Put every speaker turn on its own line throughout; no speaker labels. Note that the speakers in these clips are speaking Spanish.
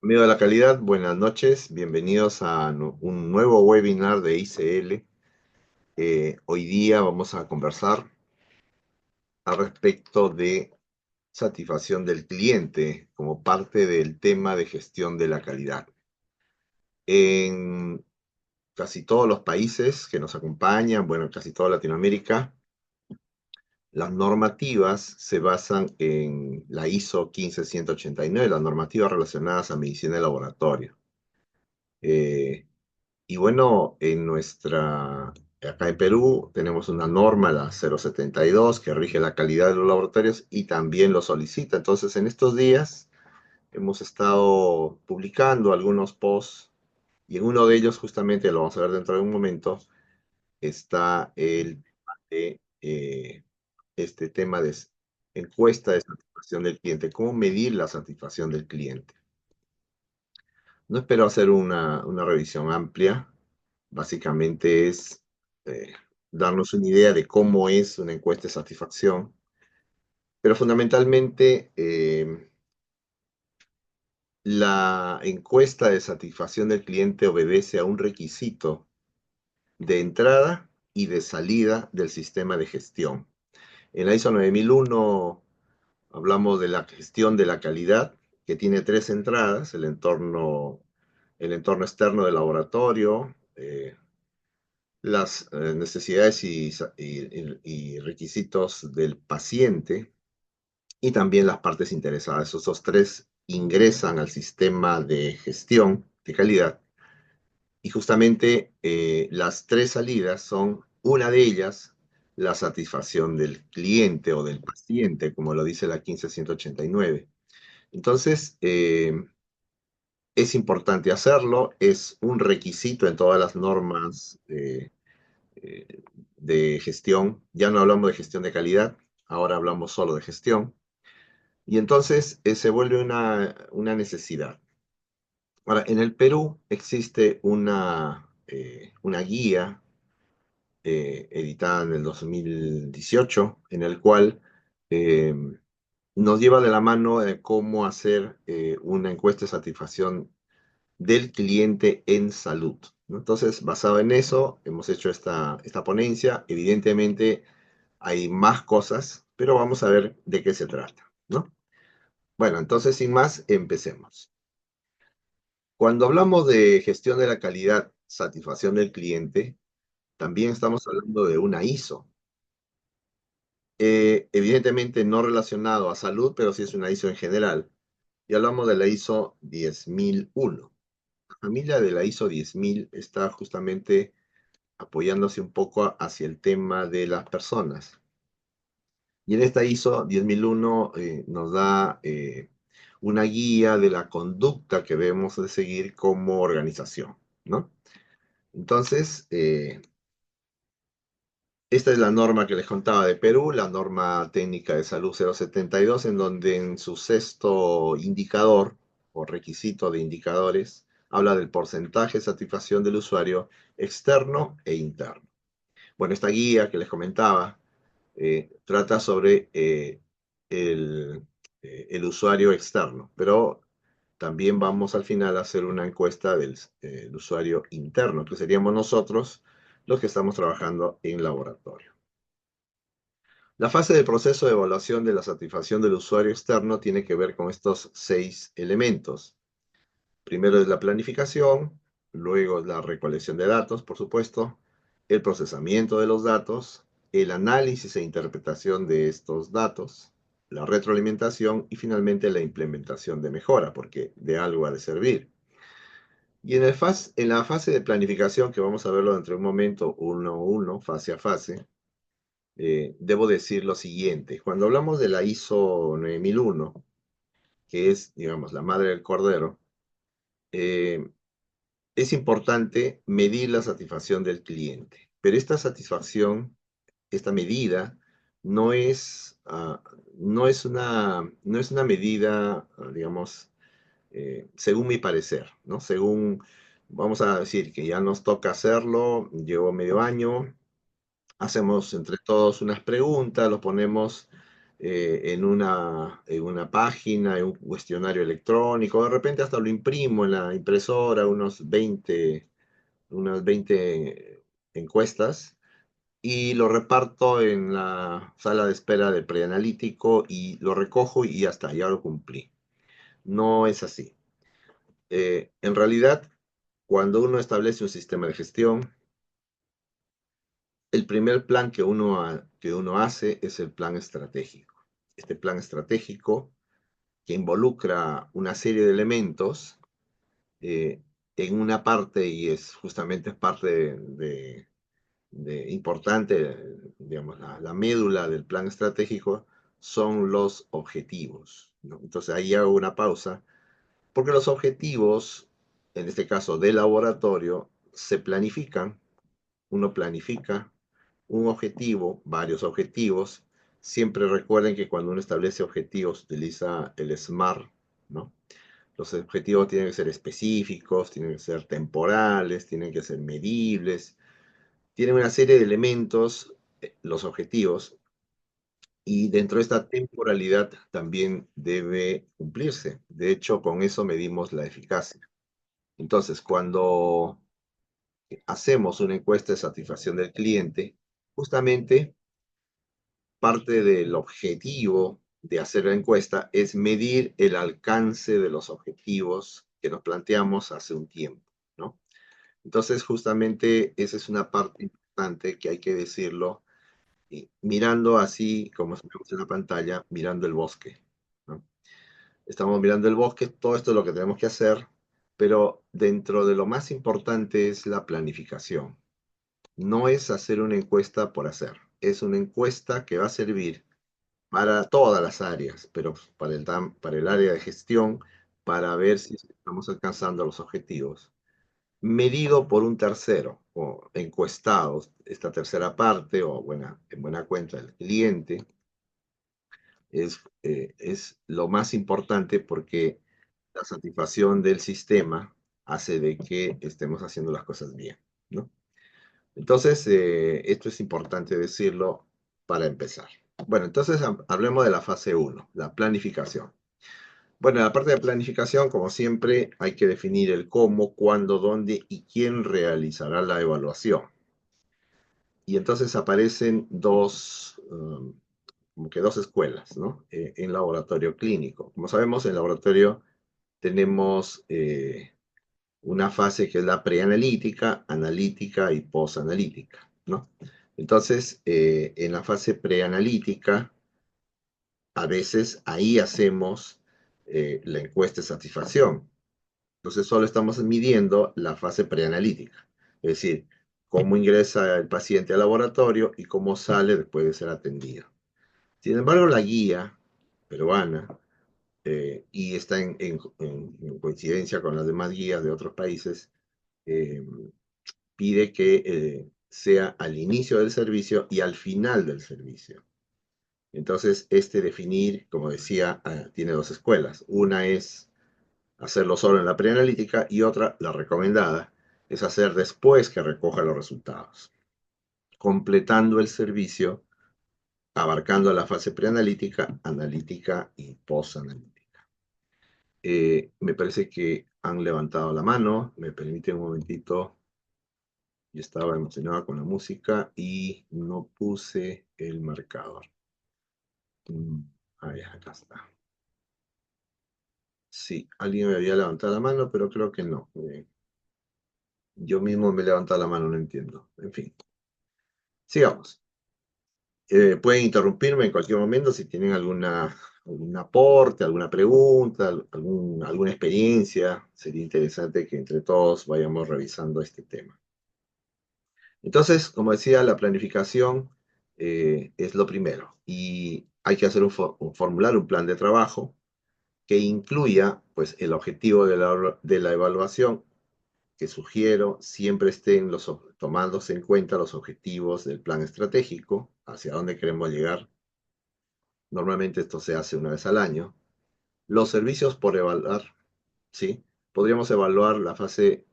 Amigo de la calidad, buenas noches, bienvenidos a un nuevo webinar de ICL. Hoy día vamos a conversar al respecto de satisfacción del cliente como parte del tema de gestión de la calidad. En casi todos los países que nos acompañan, bueno, en casi toda Latinoamérica, las normativas se basan en la ISO 15189, las normativas relacionadas a medicina de laboratorio. Eh, Y bueno, acá en Perú tenemos una norma, la 072, que rige la calidad de los laboratorios y también lo solicita. Entonces, en estos días hemos estado publicando algunos posts y en uno de ellos, justamente, lo vamos a ver dentro de un momento, está este tema de encuesta de satisfacción del cliente, cómo medir la satisfacción del cliente. No espero hacer una revisión amplia. Básicamente es eh, darnos una idea de cómo es una encuesta de satisfacción, pero fundamentalmente la encuesta de satisfacción del cliente obedece a un requisito de entrada y de salida del sistema de gestión. En la ISO 9001 hablamos de la gestión de la calidad, que tiene tres entradas: el entorno externo del laboratorio, las necesidades y requisitos del paciente y también las partes interesadas. Esos dos tres ingresan al sistema de gestión de calidad y justamente las tres salidas son, una de ellas, la satisfacción del cliente o del paciente, como lo dice la 15189. Entonces, es importante hacerlo, es un requisito en todas las normas eh, de gestión. Ya no hablamos de gestión de calidad, ahora hablamos solo de gestión. Y entonces se vuelve una necesidad. Ahora, en el Perú existe una guía editada en el 2018, en el cual eh, nos lleva de la mano de cómo hacer una encuesta de satisfacción del cliente en salud, ¿no? Entonces, basado en eso, hemos hecho esta ponencia. Evidentemente, hay más cosas, pero vamos a ver de qué se trata, ¿no? Bueno, entonces, sin más, empecemos. Cuando hablamos de gestión de la calidad, satisfacción del cliente, también estamos hablando de una ISO. Evidentemente no relacionado a salud, pero sí es una ISO en general. Y hablamos de la ISO 10001. La familia de la ISO 10000 está justamente apoyándose un poco hacia el tema de las personas. Y en esta ISO 10001 nos da una guía de la conducta que debemos de seguir como organización, ¿no? Entonces, esta es la norma que les contaba de Perú, la norma técnica de salud 072, en donde en su sexto indicador o requisito de indicadores habla del porcentaje de satisfacción del usuario externo e interno. Bueno, esta guía que les comentaba trata sobre el usuario externo, pero también vamos al final a hacer una encuesta del usuario interno, que seríamos nosotros los que estamos trabajando en laboratorio. La fase del proceso de evaluación de la satisfacción del usuario externo tiene que ver con estos 6 elementos. Primero es la planificación, luego es la recolección de datos, por supuesto, el procesamiento de los datos, el análisis e interpretación de estos datos, la retroalimentación y finalmente la implementación de mejora, porque de algo ha de servir. Y en la fase de planificación, que vamos a verlo dentro de un momento, uno a uno, fase a fase, debo decir lo siguiente. Cuando hablamos de la ISO 9001, que es, digamos, la madre del cordero, eh, es importante medir la satisfacción del cliente, pero esta satisfacción, esta medida, no es, no es una medida, digamos, según mi parecer, ¿no? Según, vamos a decir que ya nos toca hacerlo, llevo medio año, hacemos entre todos unas preguntas, lo ponemos en una página, en un cuestionario electrónico, de repente hasta lo imprimo en la impresora, unas 20 encuestas, y lo reparto en la sala de espera del preanalítico y lo recojo y ya está, ya lo cumplí. No es así. En realidad, cuando uno establece un sistema de gestión, el primer plan que uno hace es el plan estratégico. Este plan estratégico que involucra una serie de elementos eh, en una parte, y es justamente parte importante, digamos, la médula del plan estratégico son los objetivos, ¿no? Entonces ahí hago una pausa, porque los objetivos, en este caso de laboratorio, se planifican. Uno planifica un objetivo, varios objetivos. Siempre recuerden que cuando uno establece objetivos utiliza el SMART, ¿no? Los objetivos tienen que ser específicos, tienen que ser temporales, tienen que ser medibles, tienen una serie de elementos, los objetivos, y dentro de esta temporalidad también debe cumplirse. De hecho, con eso medimos la eficacia. Entonces, cuando hacemos una encuesta de satisfacción del cliente, justamente parte del objetivo de hacer la encuesta es medir el alcance de los objetivos que nos planteamos hace un tiempo, ¿no? Entonces, justamente esa es una parte importante que hay que decirlo, y mirando así, como vemos en la pantalla, mirando el bosque, ¿no? Estamos mirando el bosque, todo esto es lo que tenemos que hacer, pero dentro de lo más importante es la planificación. No es hacer una encuesta por hacer, es una encuesta que va a servir para todas las áreas, pero para el área de gestión, para ver si estamos alcanzando los objetivos. Medido por un tercero, o encuestado, esta tercera parte, o en buena cuenta del cliente, es lo más importante porque la satisfacción del sistema hace de que estemos haciendo las cosas bien, ¿no? Entonces, esto es importante decirlo para empezar. Bueno, entonces hablemos de la fase uno, la planificación. Bueno, en la parte de planificación, como siempre, hay que definir el cómo, cuándo, dónde y quién realizará la evaluación. Y entonces aparecen como que dos escuelas, ¿no? En laboratorio clínico. Como sabemos, en laboratorio tenemos una fase que es la preanalítica, analítica y posanalítica, ¿no? Entonces, en la fase preanalítica, a veces ahí hacemos la encuesta de satisfacción. Entonces, solo estamos midiendo la fase preanalítica, es decir, cómo ingresa el paciente al laboratorio y cómo sale después de ser atendido. Sin embargo, la guía peruana, y está en coincidencia con las demás guías de otros países, eh, pide que sea al inicio del servicio y al final del servicio. Entonces, este definir, como decía, tiene dos escuelas. Una es hacerlo solo en la preanalítica y otra, la recomendada, es hacer después que recoja los resultados, completando el servicio, abarcando la fase preanalítica, analítica y posanalítica. Me parece que han levantado la mano. Me permite un momentito. Yo estaba emocionado con la música y no puse el marcador. Mm, ahí, acá está. Sí, alguien me había levantado la mano, pero creo que no. Yo mismo me he levantado la mano, no entiendo. En fin, sigamos. Pueden interrumpirme en cualquier momento si tienen algún aporte, alguna pregunta, alguna experiencia. Sería interesante que entre todos vayamos revisando este tema. Entonces, como decía, la planificación es lo primero y hay que hacer formular un plan de trabajo que incluya pues, el objetivo de la evaluación, que sugiero siempre estén tomándose en cuenta los objetivos del plan estratégico, hacia dónde queremos llegar. Normalmente esto se hace una vez al año. Los servicios por evaluar, ¿sí? Deberíamos evaluar la fase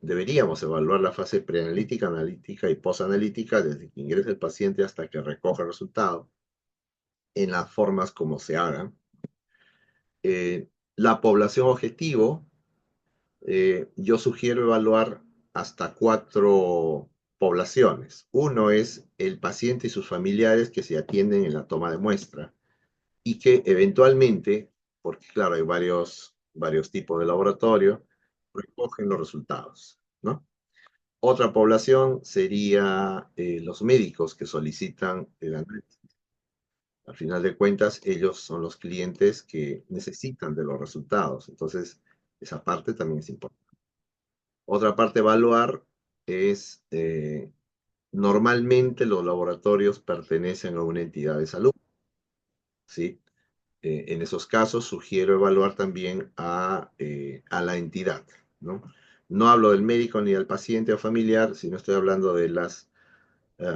preanalítica, analítica y posanalítica desde que ingresa el paciente hasta que recoge el resultado. en las formas como se hagan. La población objetivo, yo sugiero evaluar hasta 4 poblaciones. Uno es el paciente y sus familiares que se atienden en la toma de muestra y que eventualmente, porque claro, hay varios tipos de laboratorio, recogen los resultados, ¿no? Otra población sería los médicos que solicitan el análisis. Al final de cuentas, ellos son los clientes que necesitan de los resultados. Entonces, esa parte también es importante. Otra parte a evaluar es, normalmente los laboratorios pertenecen a una entidad de salud, ¿sí? En esos casos sugiero evaluar también a la entidad, ¿no? No hablo del médico ni del paciente o familiar, sino estoy hablando de las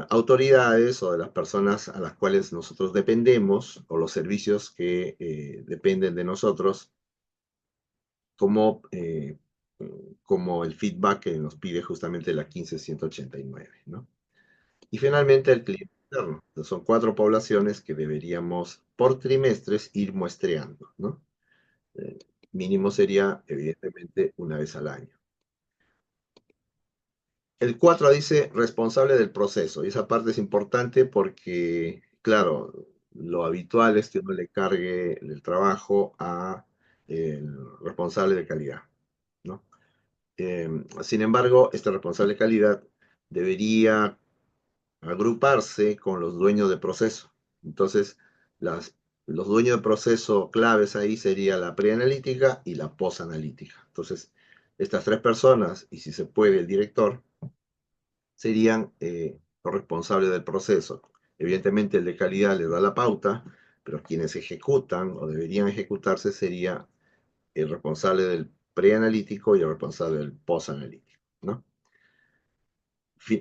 autoridades o de las personas a las cuales nosotros dependemos o los servicios que dependen de nosotros, como, como el feedback que nos pide justamente la 15189, ¿no? Y finalmente el cliente interno. Son 4 poblaciones que deberíamos por trimestres ir muestreando, ¿no? Eh, Mínimo sería, evidentemente, una vez al año. El 4 dice responsable del proceso, y esa parte es importante porque, claro, lo habitual es que uno le cargue el trabajo a el responsable de calidad, ¿no? Sin embargo, este responsable de calidad debería agruparse con los dueños de proceso. Entonces, los dueños de proceso claves ahí sería la preanalítica y la posanalítica. Entonces, estas 3 personas, y si se puede el director, serían los responsables del proceso. Evidentemente el de calidad le da la pauta, pero quienes ejecutan o deberían ejecutarse sería el responsable del preanalítico y el responsable del posanalítico, ¿no?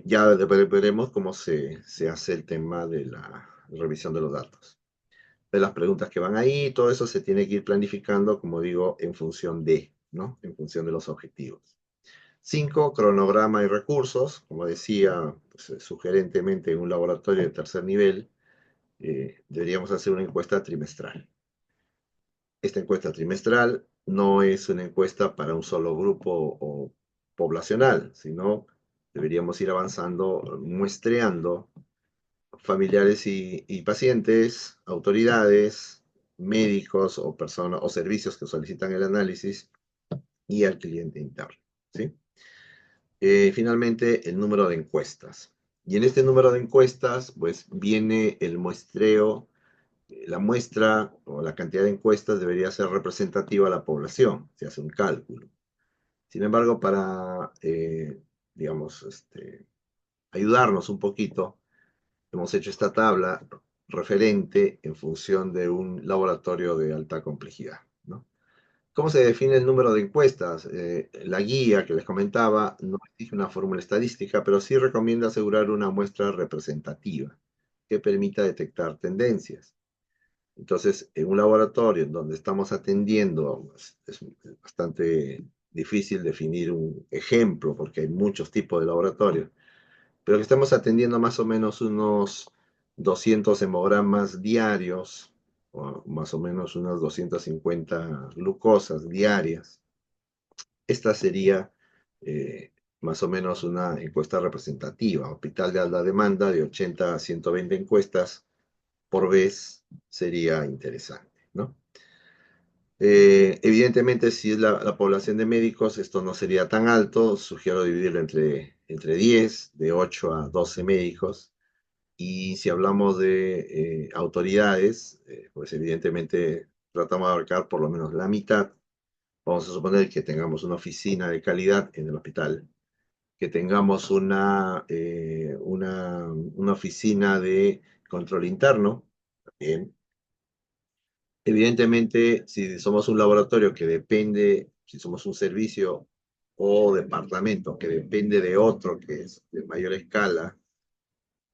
Ya veremos cómo se hace el tema de la revisión de los datos. De las preguntas que van ahí, todo eso se tiene que ir planificando, como digo, en función de, ¿no? En función de los objetivos. 5, cronograma y recursos. Como decía, pues, sugerentemente en un laboratorio de tercer nivel, deberíamos hacer una encuesta trimestral. Esta encuesta trimestral no es una encuesta para un solo grupo o poblacional, sino deberíamos ir avanzando, muestreando familiares y pacientes, autoridades, médicos o personas o servicios que solicitan el análisis y al cliente interno, ¿sí? Finalmente, el número de encuestas. Y en este número de encuestas, pues viene el muestreo, la muestra o la cantidad de encuestas debería ser representativa a la población, se hace un cálculo. Sin embargo, para, digamos, ayudarnos un poquito, hemos hecho esta tabla referente en función de un laboratorio de alta complejidad, ¿no? ¿Cómo se define el número de encuestas? La guía que les comentaba no exige una fórmula estadística, pero sí recomienda asegurar una muestra representativa que permita detectar tendencias. Entonces, en un laboratorio en donde estamos atendiendo, es bastante difícil definir un ejemplo porque hay muchos tipos de laboratorios, pero que estamos atendiendo más o menos unos 200 hemogramas diarios, o más o menos unas 250 glucosas diarias. Esta sería más o menos una encuesta representativa. Hospital de alta demanda de 80 a 120 encuestas por vez sería interesante, ¿no? Evidentemente, si es la población de médicos, esto no sería tan alto. Sugiero dividirlo entre 10, de 8 a 12 médicos. Y si hablamos de autoridades, pues evidentemente tratamos de abarcar por lo menos la mitad. Vamos a suponer que tengamos una oficina de calidad en el hospital, que tengamos una oficina de control interno, también. Evidentemente, si somos un laboratorio que depende, si somos un servicio o departamento que depende de otro que es de mayor escala,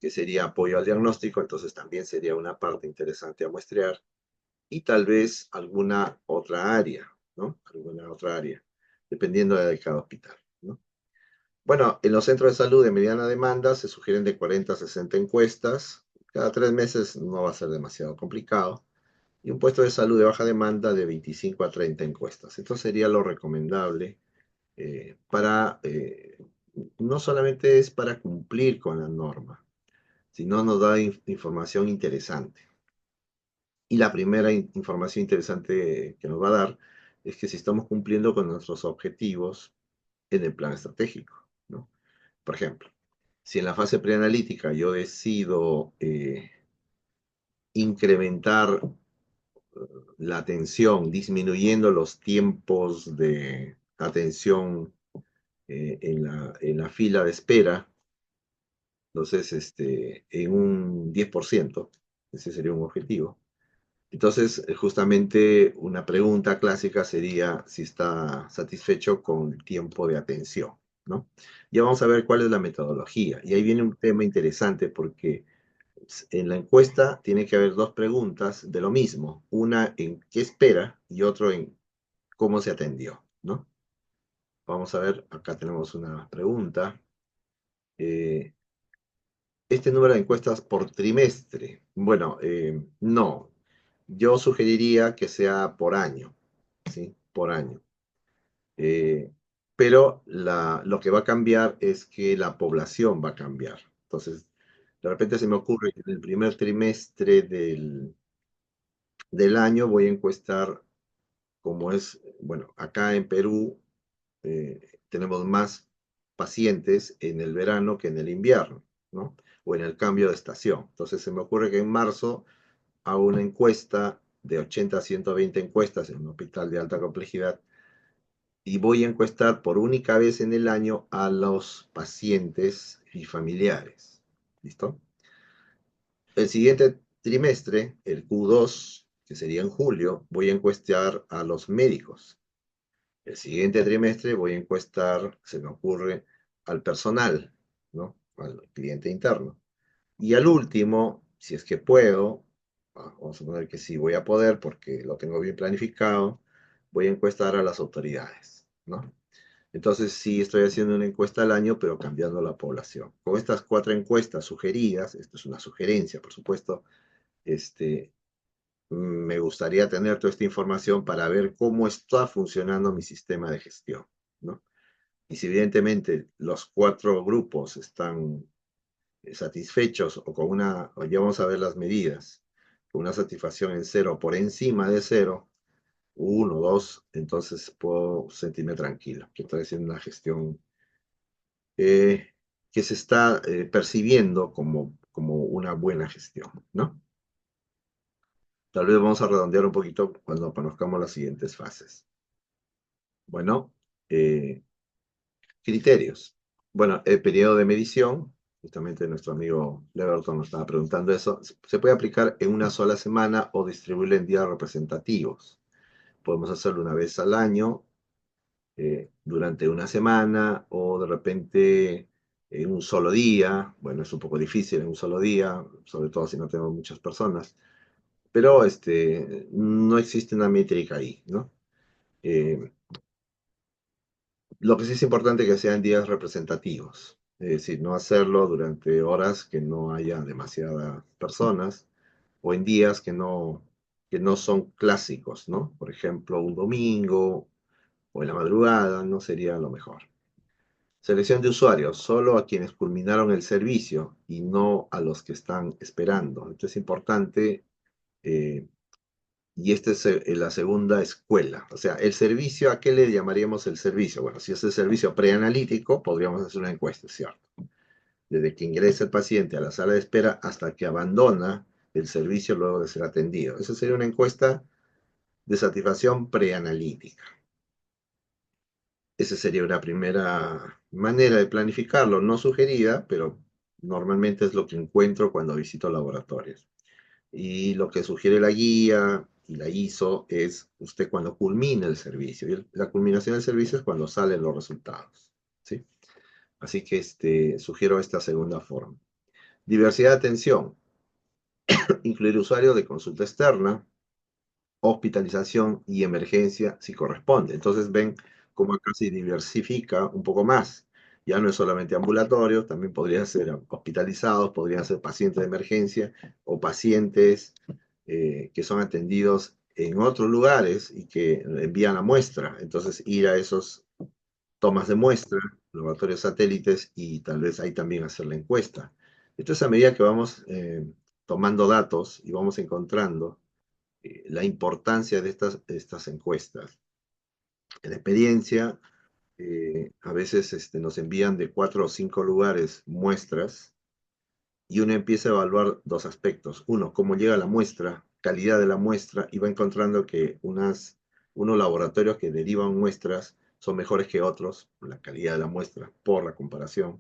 que sería apoyo al diagnóstico, entonces también sería una parte interesante a muestrear, y tal vez alguna otra área, ¿no? Alguna otra área, dependiendo de cada hospital, ¿no? Bueno, en los centros de salud de mediana demanda se sugieren de 40 a 60 encuestas, Cada 3 meses no va a ser demasiado complicado. Y un puesto de salud de baja demanda de 25 a 30 encuestas. Esto sería lo recomendable para, no solamente es para cumplir con la norma, sino nos da información interesante. Y la primera información interesante que nos va a dar es que si estamos cumpliendo con nuestros objetivos en el plan estratégico, ¿no? Por ejemplo, si en la fase preanalítica yo decido incrementar la atención, disminuyendo los tiempos de atención en la fila de espera, entonces en un 10%, ese sería un objetivo. Entonces, justamente una pregunta clásica sería si está satisfecho con el tiempo de atención, ¿no? Ya vamos a ver cuál es la metodología. Y ahí viene un tema interesante porque en la encuesta tiene que haber dos preguntas de lo mismo. Una en qué espera y otro en cómo se atendió, ¿no? Vamos a ver, acá tenemos una pregunta. Eh, este número de encuestas por trimestre. Bueno, no. Yo sugeriría que sea por año, ¿sí? Por año. Eh, pero lo que va a cambiar es que la población va a cambiar. Entonces, de repente se me ocurre que en el primer trimestre del año voy a encuestar como es, bueno, acá en Perú tenemos más pacientes en el verano que en el invierno, ¿no? O en el cambio de estación. Entonces se me ocurre que en marzo hago una encuesta de 80 a 120 encuestas en un hospital de alta complejidad y voy a encuestar por única vez en el año a los pacientes y familiares. ¿Listo? El siguiente trimestre, el Q2, que sería en julio, voy a encuestar a los médicos. El siguiente trimestre voy a encuestar, se me ocurre, al personal, ¿no? Al cliente interno. Y al último, si es que puedo, vamos a suponer que sí voy a poder porque lo tengo bien planificado, voy a encuestar a las autoridades, ¿no? Entonces sí estoy haciendo una encuesta al año, pero cambiando la población. Con estas 4 encuestas sugeridas, esto es una sugerencia, por supuesto, este, me gustaría tener toda esta información para ver cómo está funcionando mi sistema de gestión, ¿no? Y si evidentemente los 4 grupos están satisfechos o con una, o ya vamos a ver las medidas, con una satisfacción en cero, por encima de cero, 1, 2, entonces puedo sentirme tranquilo, que estoy haciendo una gestión eh, que se está percibiendo como una buena gestión, ¿no? Tal vez vamos a redondear un poquito cuando conozcamos las siguientes fases. Bueno, eh, criterios. Bueno, el periodo de medición, justamente nuestro amigo Leverton nos estaba preguntando eso, se puede aplicar en una sola semana o distribuirlo en días representativos. Podemos hacerlo una vez al año, durante una semana, o de repente en un solo día. Bueno, es un poco difícil en un solo día, sobre todo si no tenemos muchas personas, pero no existe una métrica ahí, ¿no? Eh, Lo que sí es importante que sean días representativos, es decir, no hacerlo durante horas que no haya demasiadas personas o en días que no son clásicos, ¿no? Por ejemplo, un domingo o en la madrugada no sería lo mejor. Selección de usuarios, solo a quienes culminaron el servicio y no a los que están esperando. Esto es importante eh, y esta es la segunda escuela. O sea, el servicio, ¿a qué le llamaríamos el servicio? Bueno, si es el servicio preanalítico, podríamos hacer una encuesta, ¿cierto? Desde que ingresa el paciente a la sala de espera hasta que abandona el servicio luego de ser atendido. Esa sería una encuesta de satisfacción preanalítica. Esa sería una primera manera de planificarlo, no sugerida, pero normalmente es lo que encuentro cuando visito laboratorios. Y lo que sugiere la guía y la ISO es usted cuando culmina el servicio. Y la culminación del servicio es cuando salen los resultados, ¿sí? Así que sugiero esta segunda forma. Diversidad de atención. Incluir usuarios de consulta externa, hospitalización y emergencia si corresponde. Entonces ven cómo acá se diversifica un poco más. Ya no es solamente ambulatorios, también podrían ser hospitalizados, podrían ser pacientes de emergencia o pacientes que son atendidos en otros lugares y que envían la muestra. Entonces, ir a esos tomas de muestra, laboratorios satélites y tal vez ahí también hacer la encuesta. Entonces, a medida que vamos tomando datos y vamos encontrando la importancia de estas encuestas, en la experiencia, a veces nos envían de 4 o 5 lugares muestras y uno empieza a evaluar dos aspectos. Uno, cómo llega la muestra, calidad de la muestra, y va encontrando que unos laboratorios que derivan muestras son mejores que otros, la calidad de la muestra, por la comparación.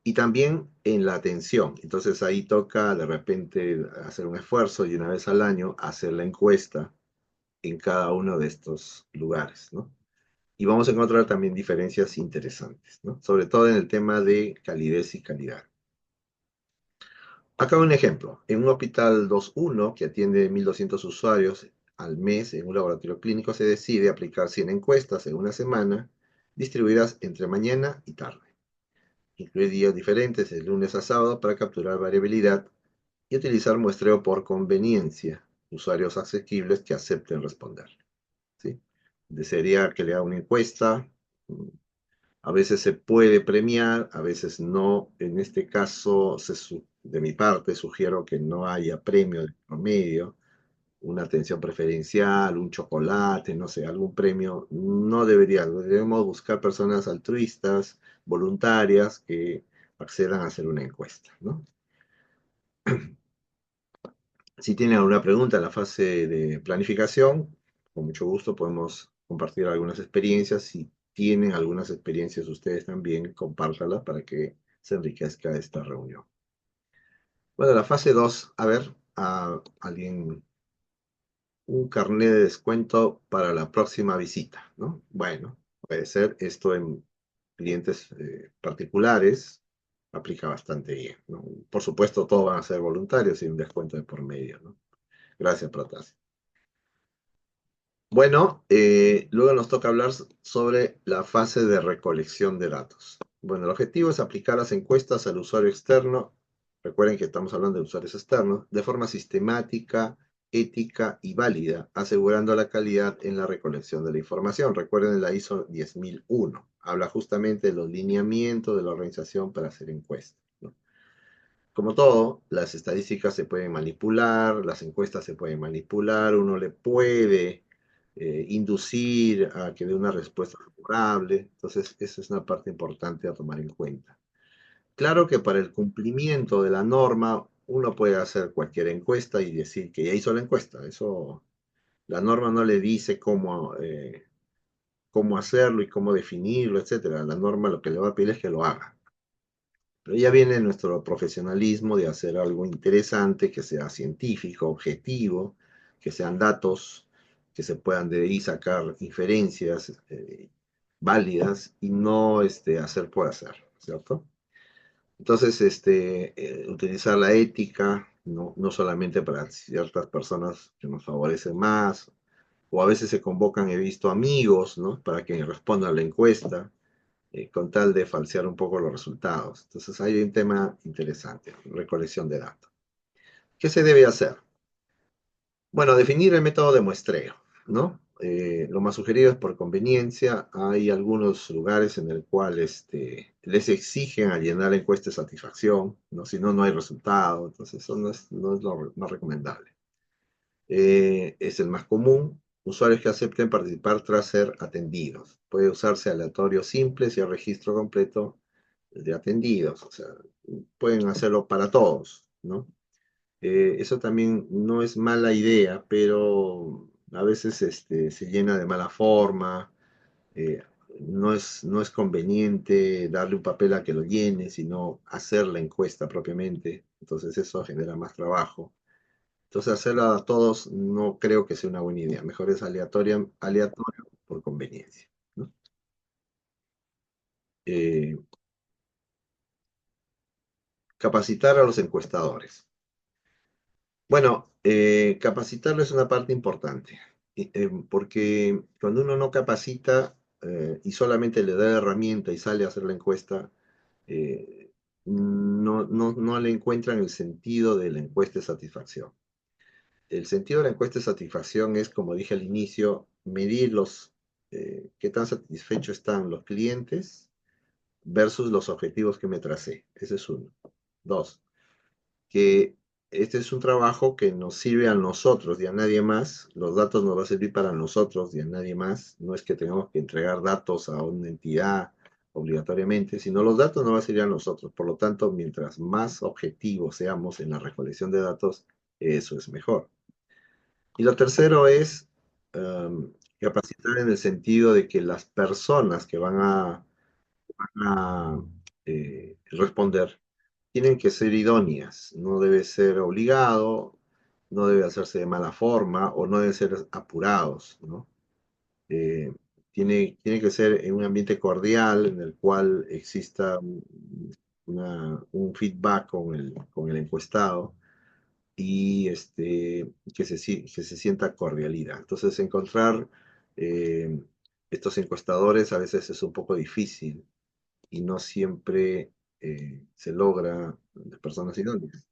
Y también en la atención. Entonces ahí toca de repente hacer un esfuerzo y una vez al año hacer la encuesta en cada uno de estos lugares, ¿no? Y vamos a encontrar también diferencias interesantes, ¿no? Sobre todo en el tema de calidez y calidad. Acá un ejemplo. En un hospital 2.1 que atiende 1.200 usuarios al mes en un laboratorio clínico se decide aplicar 100 encuestas en una semana, distribuidas entre mañana y tarde. Incluir días diferentes de lunes a sábado para capturar variabilidad y utilizar muestreo por conveniencia, usuarios asequibles que acepten responder, ¿sí? Desearía que le haga una encuesta. A veces se puede premiar, a veces no. En este caso, de mi parte, sugiero que no haya premio de promedio, una atención preferencial, un chocolate, no sé, algún premio. No debería. Debemos buscar personas altruistas, voluntarias, que accedan a hacer una encuesta, ¿no? Si tienen alguna pregunta en la fase de planificación, con mucho gusto podemos compartir algunas experiencias. Si tienen algunas experiencias ustedes también, compártalas para que se enriquezca esta reunión. Bueno, la fase 2, a ver, a alguien, un carnet de descuento para la próxima visita, ¿no? Bueno, puede ser esto en clientes particulares, aplica bastante bien, ¿no? Por supuesto, todos van a ser voluntarios y un descuento de por medio, ¿no? Gracias, Protas. Bueno, luego nos toca hablar sobre la fase de recolección de datos. Bueno, el objetivo es aplicar las encuestas al usuario externo. Recuerden que estamos hablando de usuarios externos, de forma sistemática, ética y válida, asegurando la calidad en la recolección de la información. Recuerden la ISO 10001. Habla justamente de los lineamientos de la organización para hacer encuestas, ¿no? Como todo, las estadísticas se pueden manipular, las encuestas se pueden manipular, uno le puede inducir a que dé una respuesta favorable. Entonces, esa es una parte importante a tomar en cuenta. Claro que para el cumplimiento de la norma, uno puede hacer cualquier encuesta y decir que ya hizo la encuesta. Eso, la norma no le dice cómo hacerlo y cómo definirlo, etcétera. La norma lo que le va a pedir es que lo haga. Pero ya viene nuestro profesionalismo de hacer algo interesante, que sea científico, objetivo, que sean datos, que se puedan de ahí sacar inferencias válidas y no hacer por hacer, ¿cierto? Entonces, utilizar la ética, no solamente para ciertas personas que nos favorecen más, o a veces se convocan, he visto amigos, ¿no? Para que respondan a la encuesta con tal de falsear un poco los resultados. Entonces hay un tema interesante, recolección de datos. ¿Qué se debe hacer? Bueno, definir el método de muestreo, ¿no? Lo más sugerido es por conveniencia. Hay algunos lugares en el cual les exigen a llenar la encuesta de satisfacción, ¿no? Si no, no hay resultado. Entonces, eso no es lo más recomendable. Es el más común. Usuarios que acepten participar tras ser atendidos. Puede usarse aleatorio simple si el registro completo de atendidos. O sea, pueden hacerlo para todos, ¿no? Eso también no es mala idea, pero a veces se llena de mala forma. eh, no es conveniente darle un papel a que lo llene, sino hacer la encuesta propiamente. Entonces eso genera más trabajo. Entonces hacerlo a todos no creo que sea una buena idea. Mejor es aleatorio por conveniencia, ¿no? Eh, Capacitar a los encuestadores. Bueno, capacitarlo es una parte importante, porque cuando uno no capacita, y solamente le da la herramienta y sale a hacer la encuesta, eh, no le encuentran el sentido de la encuesta de satisfacción. El sentido de la encuesta de satisfacción es, como dije al inicio, medir qué tan satisfechos están los clientes versus los objetivos que me tracé. Ese es uno. Dos, que este es un trabajo que nos sirve a nosotros y a nadie más. Los datos nos van a servir para nosotros y a nadie más. No es que tengamos que entregar datos a una entidad obligatoriamente, sino los datos nos van a servir a nosotros. Por lo tanto, mientras más objetivos seamos en la recolección de datos, eso es mejor. Y lo tercero es capacitar en el sentido de que las personas que van a responder tienen que ser idóneas, no debe ser obligado, no debe hacerse de mala forma o no deben ser apurados, ¿no? Eh, tiene que ser en un ambiente cordial en el cual exista un feedback con el encuestado y que se sienta cordialidad. Entonces, encontrar eh, estos encuestadores a veces es un poco difícil y no siempre se logra de personas idóneas,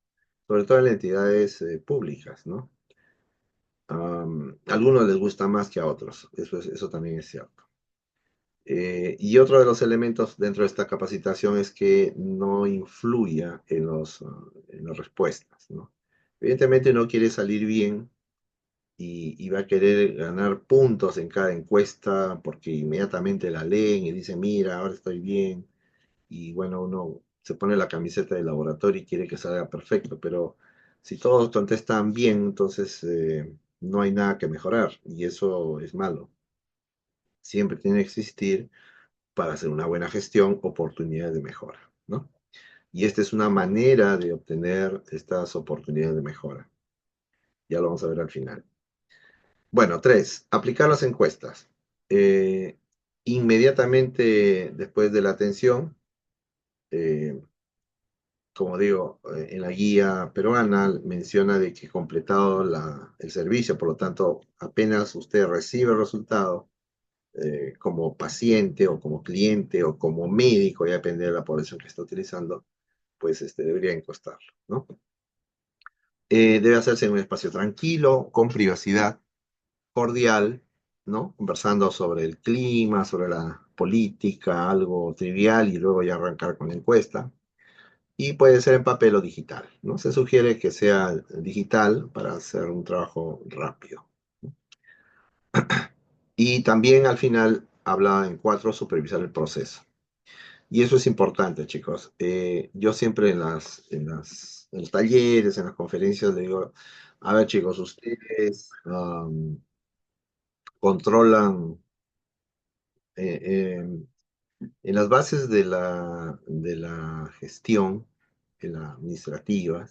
sobre todo en las entidades públicas, ¿no? A algunos les gusta más que a otros, eso también es cierto. Y otro de los elementos dentro de esta capacitación es que no influya en las respuestas, ¿no? Evidentemente no quiere salir bien y va a querer ganar puntos en cada encuesta porque inmediatamente la leen y dicen, mira, ahora estoy bien. Y bueno, uno se pone la camiseta de laboratorio y quiere que salga perfecto, pero si todos contestan bien, entonces no hay nada que mejorar y eso es malo. Siempre tiene que existir para hacer una buena gestión oportunidades de mejora, ¿no? Y esta es una manera de obtener estas oportunidades de mejora. Ya lo vamos a ver al final. Bueno, tres, aplicar las encuestas. Eh, Inmediatamente después de la atención, eh, como digo, en la guía peruana menciona de que completado el servicio, por lo tanto, apenas usted recibe el resultado como paciente o como cliente o como médico, ya depende de la población que está utilizando, pues debería encostarlo, ¿no? Debe hacerse en un espacio tranquilo, con privacidad, cordial, ¿no? Conversando sobre el clima, sobre la política, algo trivial y luego ya arrancar con la encuesta. Y puede ser en papel o digital, ¿no? Se sugiere que sea digital para hacer un trabajo rápido. Y también al final habla en cuatro, supervisar el proceso. Y eso es importante, chicos. Yo siempre en los talleres, en las conferencias, le digo, a ver, chicos, ustedes controlan eh, en las bases de la gestión, en la administrativa,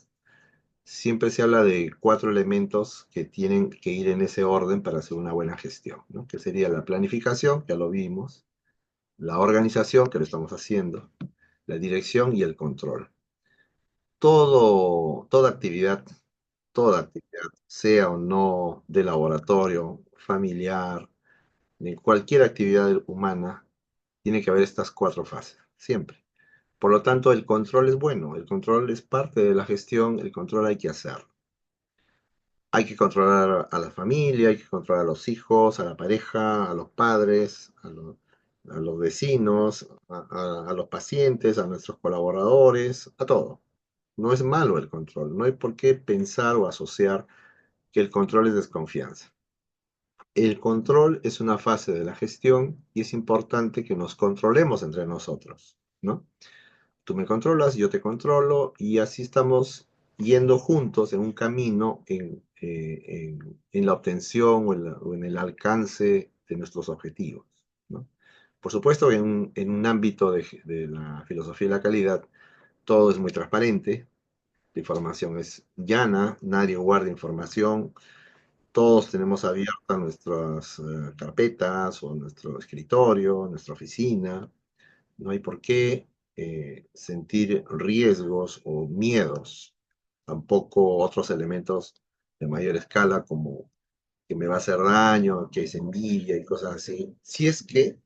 siempre se habla de cuatro elementos que tienen que ir en ese orden para hacer una buena gestión, ¿no? Que sería la planificación, que ya lo vimos, la organización, que lo estamos haciendo, la dirección y el control. Toda actividad, sea o no de laboratorio, familiar, de cualquier actividad humana, tiene que haber estas cuatro fases, siempre. Por lo tanto, el control es bueno, el control es parte de la gestión, el control hay que hacerlo. Hay que controlar a la familia, hay que controlar a los hijos, a la pareja, a los padres, a los vecinos, a los pacientes, a nuestros colaboradores, a todo. No es malo el control, no hay por qué pensar o asociar que el control es desconfianza. El control es una fase de la gestión y es importante que nos controlemos entre nosotros, ¿no? Tú me controlas, yo te controlo y así estamos yendo juntos en un camino en la obtención o en el alcance de nuestros objetivos, ¿no? Por supuesto, en un ámbito de la filosofía y la calidad, todo es muy transparente, la información es llana, nadie guarda información, todos tenemos abiertas nuestras carpetas o nuestro escritorio, nuestra oficina, no hay por qué sentir riesgos o miedos, tampoco otros elementos de mayor escala como que me va a hacer daño, que es envidia y cosas así. Si es que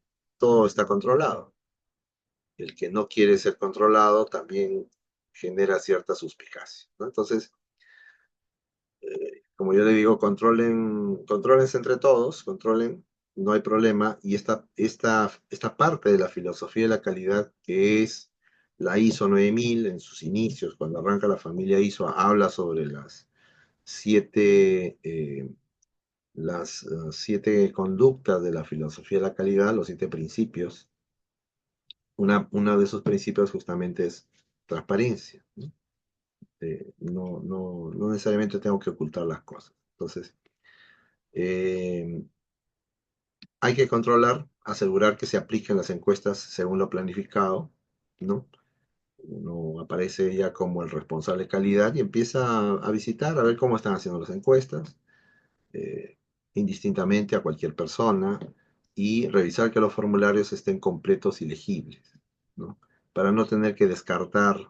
todo está controlado. El que no quiere ser controlado también genera cierta suspicacia, ¿no? Entonces, como yo le digo, contrólense entre todos, controlen, no hay problema. Y esta parte de la filosofía de la calidad, que es la ISO 9000 en sus inicios, cuando arranca la familia ISO, habla sobre siete, eh, las 7 conductas de la filosofía de la calidad, los 7 principios. Una de esos principios justamente es transparencia, ¿no? No necesariamente tengo que ocultar las cosas. Entonces, eh, hay que controlar, asegurar que se apliquen las encuestas según lo planificado, ¿no? Uno aparece ya como el responsable de calidad y empieza a visitar, a ver cómo están haciendo las encuestas, eh, indistintamente a cualquier persona, y revisar que los formularios estén completos y legibles, ¿no? Para no tener que descartar,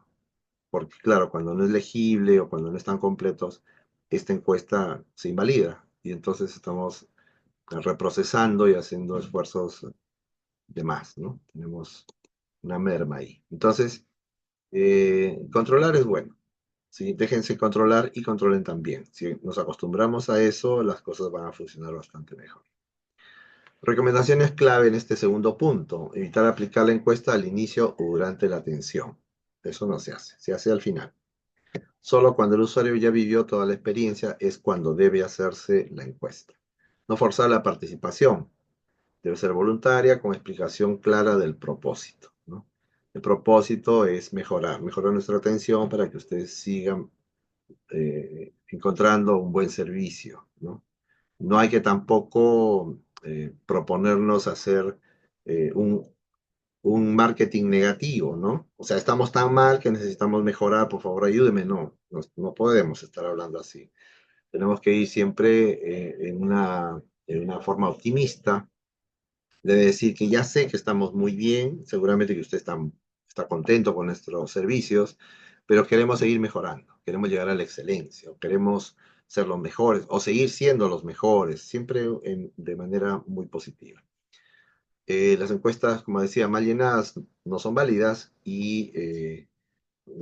porque claro, cuando no es legible o cuando no están completos, esta encuesta se invalida y entonces estamos reprocesando y haciendo esfuerzos de más, ¿no? Tenemos una merma ahí. Entonces, controlar es bueno. ¿Sí? Déjense controlar y controlen también. Si nos acostumbramos a eso, las cosas van a funcionar bastante mejor. Recomendaciones clave en este segundo punto. Evitar aplicar la encuesta al inicio o durante la atención. Eso no se hace al final. Solo cuando el usuario ya vivió toda la experiencia es cuando debe hacerse la encuesta. No forzar la participación. Debe ser voluntaria con explicación clara del propósito, ¿no? El propósito es mejorar nuestra atención para que ustedes sigan encontrando un buen servicio, ¿no? No hay que tampoco proponernos hacer un marketing negativo, ¿no? O sea, estamos tan mal que necesitamos mejorar, por favor ayúdeme. No podemos estar hablando así. Tenemos que ir siempre en una forma optimista, de decir que ya sé que estamos muy bien, seguramente que usted está contento con nuestros servicios, pero queremos seguir mejorando, queremos llegar a la excelencia, o queremos ser los mejores, o seguir siendo los mejores, siempre de manera muy positiva. Las encuestas, como decía, mal llenadas no son válidas y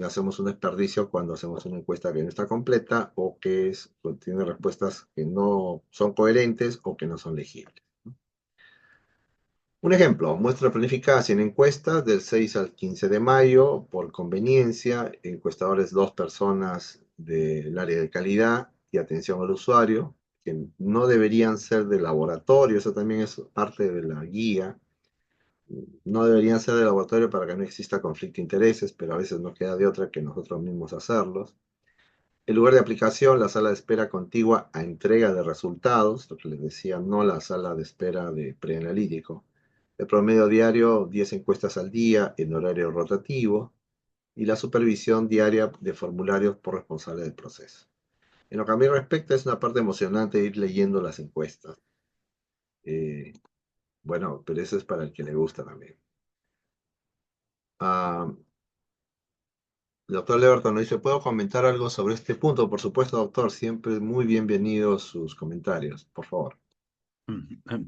hacemos un desperdicio cuando hacemos una encuesta que no está completa o tiene respuestas que no son coherentes o que no son legibles. Un ejemplo, muestra planificada 100 encuestas del 6 al 15 de mayo por conveniencia, encuestadores 2 personas del área de calidad y atención al usuario, que no deberían ser de laboratorio, eso también es parte de la guía, no deberían ser de laboratorio para que no exista conflicto de intereses, pero a veces nos queda de otra que nosotros mismos hacerlos. El lugar de aplicación, la sala de espera contigua a entrega de resultados, lo que les decía, no la sala de espera de preanalítico. El promedio diario, 10 encuestas al día en horario rotativo. Y la supervisión diaria de formularios por responsable del proceso. En lo que a mí respecta, es una parte emocionante ir leyendo las encuestas. Eh, bueno, pero eso es para el que le gusta también. Ah, doctor Leverton nos dice, ¿puedo comentar algo sobre este punto? Por supuesto, doctor, siempre muy bienvenidos sus comentarios, por favor.
Mm,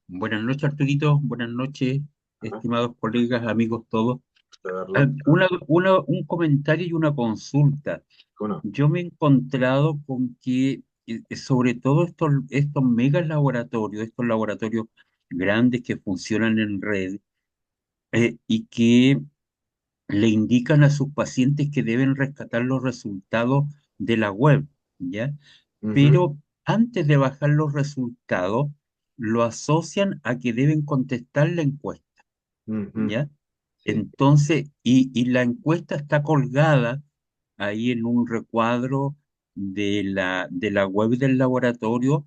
Buenas noches, Arturito. Buenas noches,
Ajá,
estimados colegas, amigos todos.
gusto verlo.
Un comentario y una consulta.
¿Cómo no?
Yo me he encontrado con que, sobre todo estos mega laboratorios, estos laboratorios grandes que funcionan en red y que le indican a sus pacientes que deben rescatar los resultados de la web, ¿ya?
Ujú,
Pero antes de bajar los resultados, lo asocian a que deben contestar la encuesta,
ujú,
¿ya?
sí.
Entonces, y la encuesta está colgada ahí en un recuadro de la web del laboratorio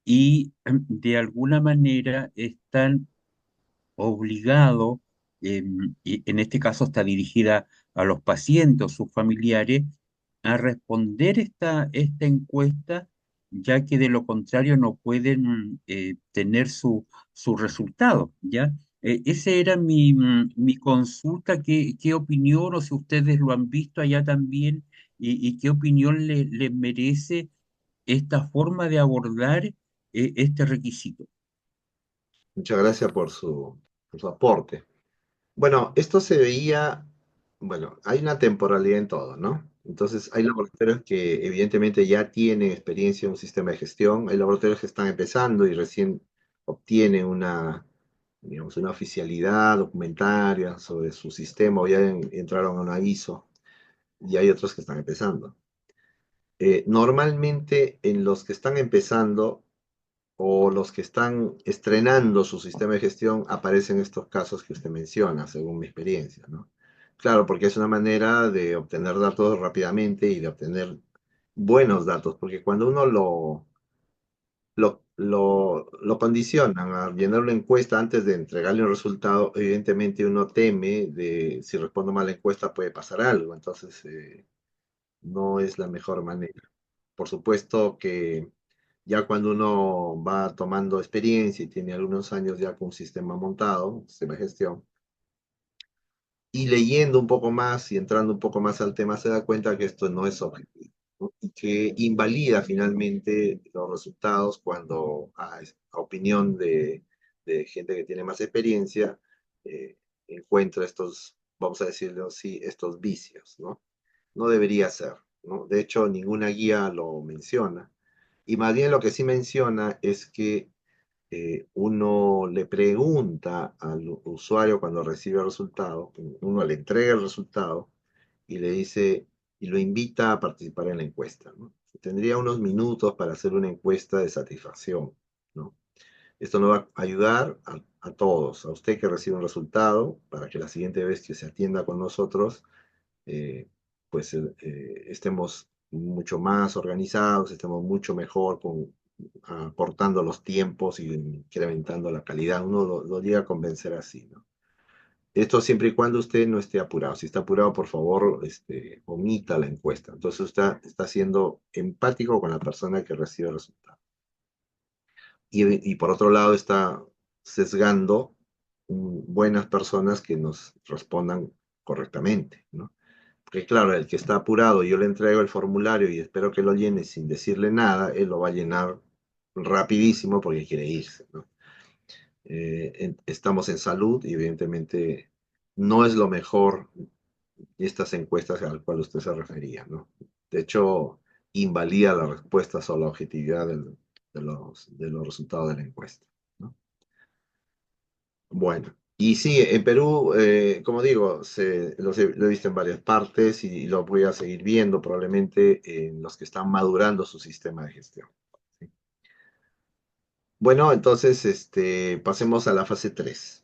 y de alguna manera están obligados, y en este caso está dirigida a los pacientes o sus familiares, a responder esta encuesta, ya que de lo contrario no pueden tener su resultado, ¿ya? Esa era mi consulta. ¿Qué opinión, o si ustedes lo han visto allá también, y qué opinión les merece esta forma de abordar este requisito?
Muchas gracias por su por su aporte. Bueno, esto se veía, bueno, hay una temporalidad en todo, ¿no? Entonces, hay laboratorios que evidentemente ya tienen experiencia en un sistema de gestión, hay laboratorios que están empezando y recién obtienen una, digamos, una oficialidad documentaria sobre su sistema o ya entraron a una ISO, y hay otros que están empezando. Normalmente en los que están empezando o los que están estrenando su sistema de gestión aparecen estos casos que usted menciona, según mi experiencia, ¿no? Claro, porque es una manera de obtener datos rápidamente y de obtener buenos datos, porque cuando uno lo condicionan a llenar una encuesta antes de entregarle un resultado, evidentemente uno teme de si respondo mal la encuesta puede pasar algo, entonces no es la mejor manera. Por supuesto que ya cuando uno va tomando experiencia y tiene algunos años ya con un sistema montado, un sistema de gestión, y leyendo un poco más y entrando un poco más al tema, se da cuenta que esto no es objetivo, ¿no? Y que invalida finalmente los resultados cuando, a opinión de gente que tiene más experiencia, encuentra estos, vamos a decirlo así, estos vicios, ¿no? No debería ser, ¿no? De hecho, ninguna guía lo menciona. Y más bien lo que sí menciona es que uno le pregunta al usuario cuando recibe el resultado, uno le entrega el resultado y le dice, y lo invita a participar en la encuesta, ¿no? Tendría unos minutos para hacer una encuesta de satisfacción, ¿no? Esto nos va a ayudar a todos, a usted que recibe un resultado, para que la siguiente vez que se atienda con nosotros, eh, pues estemos mucho más organizados, estemos mucho mejor acortando los tiempos y incrementando la calidad. Uno lo llega a convencer así, ¿no? Esto siempre y cuando usted no esté apurado. Si está apurado, por favor, omita la encuesta. Entonces usted está siendo empático con la persona que recibe el resultado. Y por otro lado está sesgando buenas personas que nos respondan correctamente, ¿no? Porque claro, el que está apurado, yo le entrego el formulario y espero que lo llene sin decirle nada, él lo va a llenar rapidísimo porque quiere irse, ¿no? Estamos en salud y evidentemente no es lo mejor estas encuestas al cual usted se refería, ¿no? De hecho, invalida la respuesta o la objetividad de los resultados de la encuesta, ¿no? Bueno, y sí, en Perú, como digo, lo he visto en varias partes y lo voy a seguir viendo probablemente en los que están madurando su sistema de gestión. ¿Sí? Bueno, entonces pasemos a la fase 3,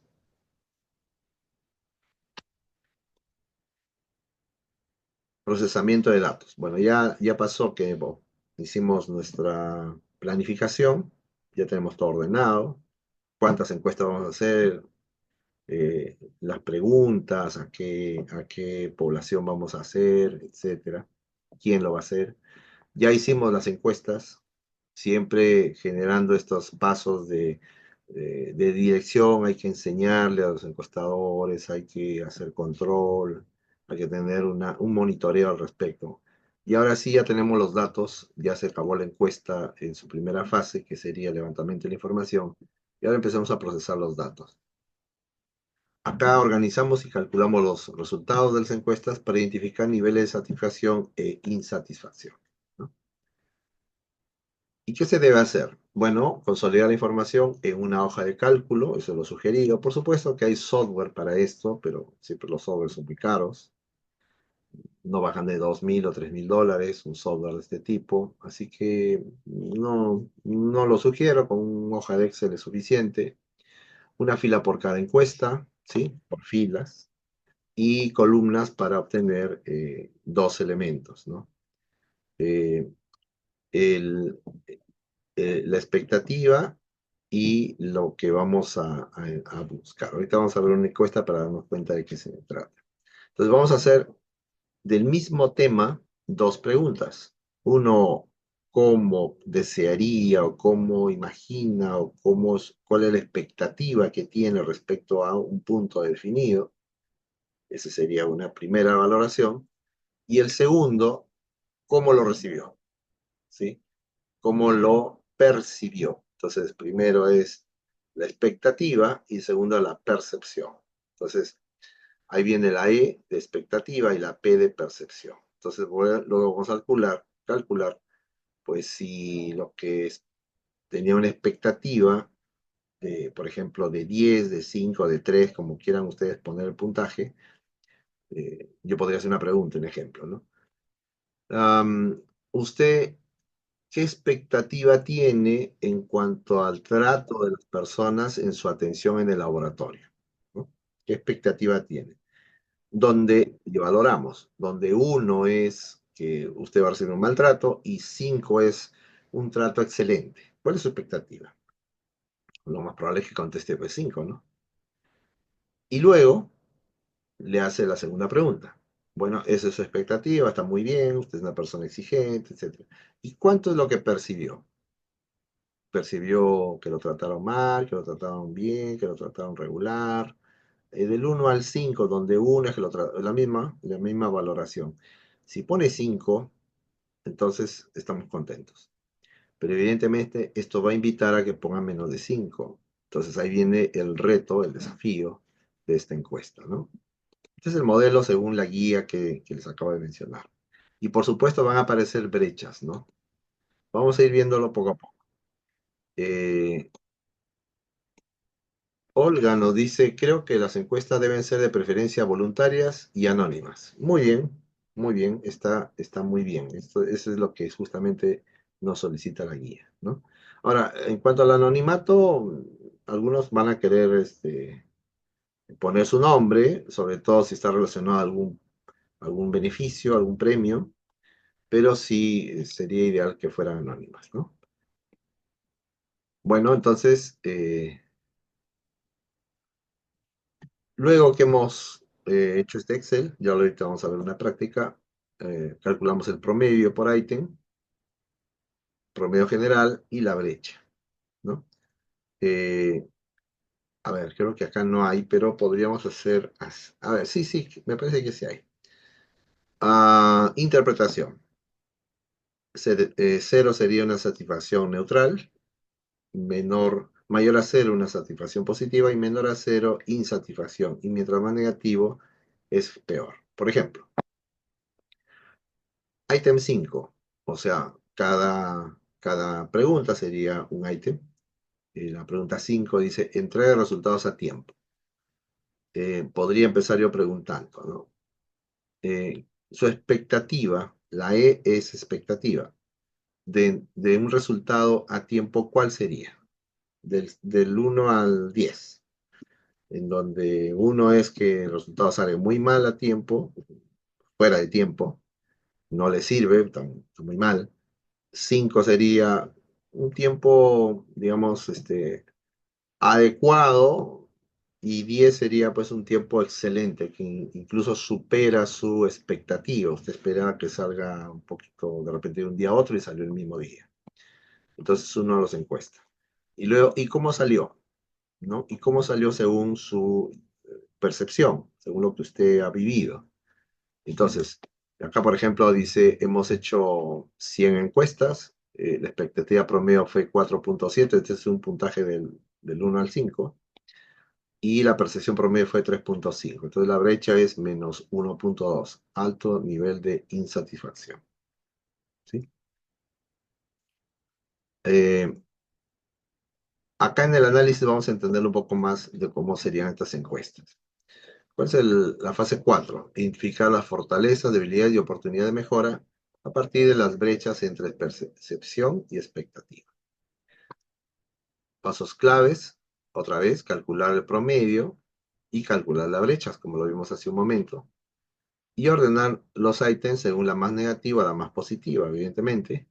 procesamiento de datos. Bueno, ya pasó que bueno, hicimos nuestra planificación, ya tenemos todo ordenado, cuántas encuestas vamos a hacer, las preguntas, a qué población vamos a hacer, etcétera, quién lo va a hacer. Ya hicimos las encuestas, siempre generando estos pasos de dirección, hay que enseñarle a los encuestadores, hay que hacer control, hay que tener un monitoreo al respecto. Y ahora sí ya tenemos los datos, ya se acabó la encuesta en su primera fase, que sería el levantamiento de la información, y ahora empezamos a procesar los datos. Acá organizamos y calculamos los resultados de las encuestas para identificar niveles de satisfacción e insatisfacción, ¿no? ¿Y qué se debe hacer? Bueno, consolidar la información en una hoja de cálculo, eso es lo sugerido. Por supuesto que hay software para esto, pero siempre los softwares son muy caros. No bajan de $2.000 o $3.000 un software de este tipo. Así que no lo sugiero, con una hoja de Excel es suficiente. Una fila por cada encuesta, ¿sí? Por filas. Y columnas para obtener dos elementos, ¿no? Eh, el, la expectativa y lo que vamos a buscar. Ahorita vamos a ver una encuesta para darnos cuenta de qué se trata. Entonces vamos a hacer del mismo tema dos preguntas. Uno, cómo desearía o cómo imagina o cuál es la expectativa que tiene respecto a un punto definido. Esa sería una primera valoración. Y el segundo, cómo lo recibió, ¿sí? Cómo lo percibió. Entonces, primero es la expectativa y segundo, la percepción. Entonces, ahí viene la E de expectativa y la P de percepción. Entonces, luego vamos a calcular, pues si lo que tenía una expectativa, por ejemplo, de 10, de 5, de 3, como quieran ustedes poner el puntaje, yo podría hacer una pregunta, un ejemplo, ¿no? ¿Usted qué expectativa tiene en cuanto al trato de las personas en su atención en el laboratorio? ¿No? ¿Qué expectativa tiene? Donde y valoramos, donde uno es que usted va a recibir un maltrato y 5 es un trato excelente. ¿Cuál es su expectativa? Lo más probable es que conteste pues 5, ¿no? Y luego le hace la segunda pregunta. Bueno, esa es su expectativa, está muy bien, usted es una persona exigente, etcétera. ¿Y cuánto es lo que percibió? Percibió que lo trataron mal, que lo trataron bien, que lo trataron regular. Del 1 al 5, donde uno es que la misma valoración. Si pone 5, entonces estamos contentos. Pero evidentemente esto va a invitar a que ponga menos de 5. Entonces ahí viene el reto, el desafío de esta encuesta, ¿no? Este es el modelo según la guía que les acabo de mencionar. Y por supuesto van a aparecer brechas, ¿no? Vamos a ir viéndolo poco a poco. Eh, Olga nos dice, creo que las encuestas deben ser de preferencia voluntarias y anónimas. Muy bien, está muy bien. Eso es lo que justamente nos solicita la guía, ¿no? Ahora, en cuanto al anonimato, algunos van a querer poner su nombre, sobre todo si está relacionado a algún beneficio, algún premio, pero sí sería ideal que fueran anónimas, ¿no? Bueno, entonces, luego que hemos hecho este Excel, ya ahorita vamos a ver una práctica, calculamos el promedio por ítem, promedio general y la brecha, ¿no? Eh, a ver, creo que acá no hay, pero podríamos hacer, a ver, sí, sí, me parece que sí hay. Interpretación. Cero sería una satisfacción neutral, mayor a cero una satisfacción positiva y menor a cero insatisfacción. Y mientras más negativo es peor. Por ejemplo, ítem 5, o sea, cada pregunta sería un ítem. La pregunta 5 dice, entrega resultados a tiempo. Podría empezar yo preguntando, ¿no? Su expectativa, la E es expectativa, de un resultado a tiempo, ¿cuál sería? Del 1 al 10, en donde uno es que el resultado sale muy mal a tiempo, fuera de tiempo, no le sirve, está muy mal. 5 sería un tiempo, digamos, adecuado, y 10 sería pues un tiempo excelente, que incluso supera su expectativa. Usted esperaba que salga un poquito de repente de un día a otro y salió el mismo día. Entonces uno los encuesta. Y luego, ¿y cómo salió? ¿No? ¿Y cómo salió según su percepción, según lo que usted ha vivido? Entonces, acá por ejemplo dice, hemos hecho 100 encuestas, la expectativa promedio fue 4,7, este es un puntaje del 1 al 5, y la percepción promedio fue 3,5. Entonces la brecha es menos 1,2, alto nivel de insatisfacción. ¿Sí? Eh, Acá en el análisis vamos a entender un poco más de cómo serían estas encuestas. ¿Cuál es la fase 4? Identificar las fortalezas, debilidades y oportunidades de mejora a partir de las brechas entre percepción y expectativa. Pasos claves, otra vez, calcular el promedio y calcular las brechas, como lo vimos hace un momento. Y ordenar los ítems según la más negativa a la más positiva, evidentemente.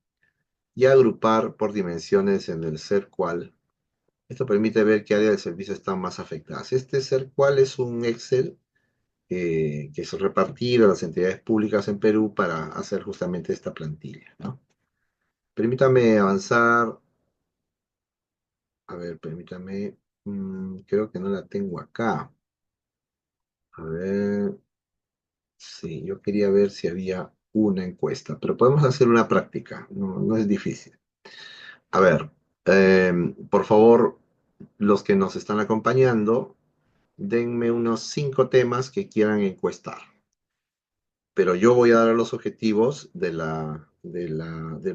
Y agrupar por dimensiones en el ser cual. Esto permite ver qué áreas del servicio están más afectadas. Este ser cual es un Excel que es repartido a las entidades públicas en Perú para hacer justamente esta plantilla, ¿no? Permítame avanzar. A ver, permítame. Creo que no la tengo acá. A ver. Sí, yo quería ver si había una encuesta, pero podemos hacer una práctica, no, no es difícil. A ver, por favor, los que nos están acompañando, denme unos 5 temas que quieran encuestar. Pero yo voy a dar los objetivos del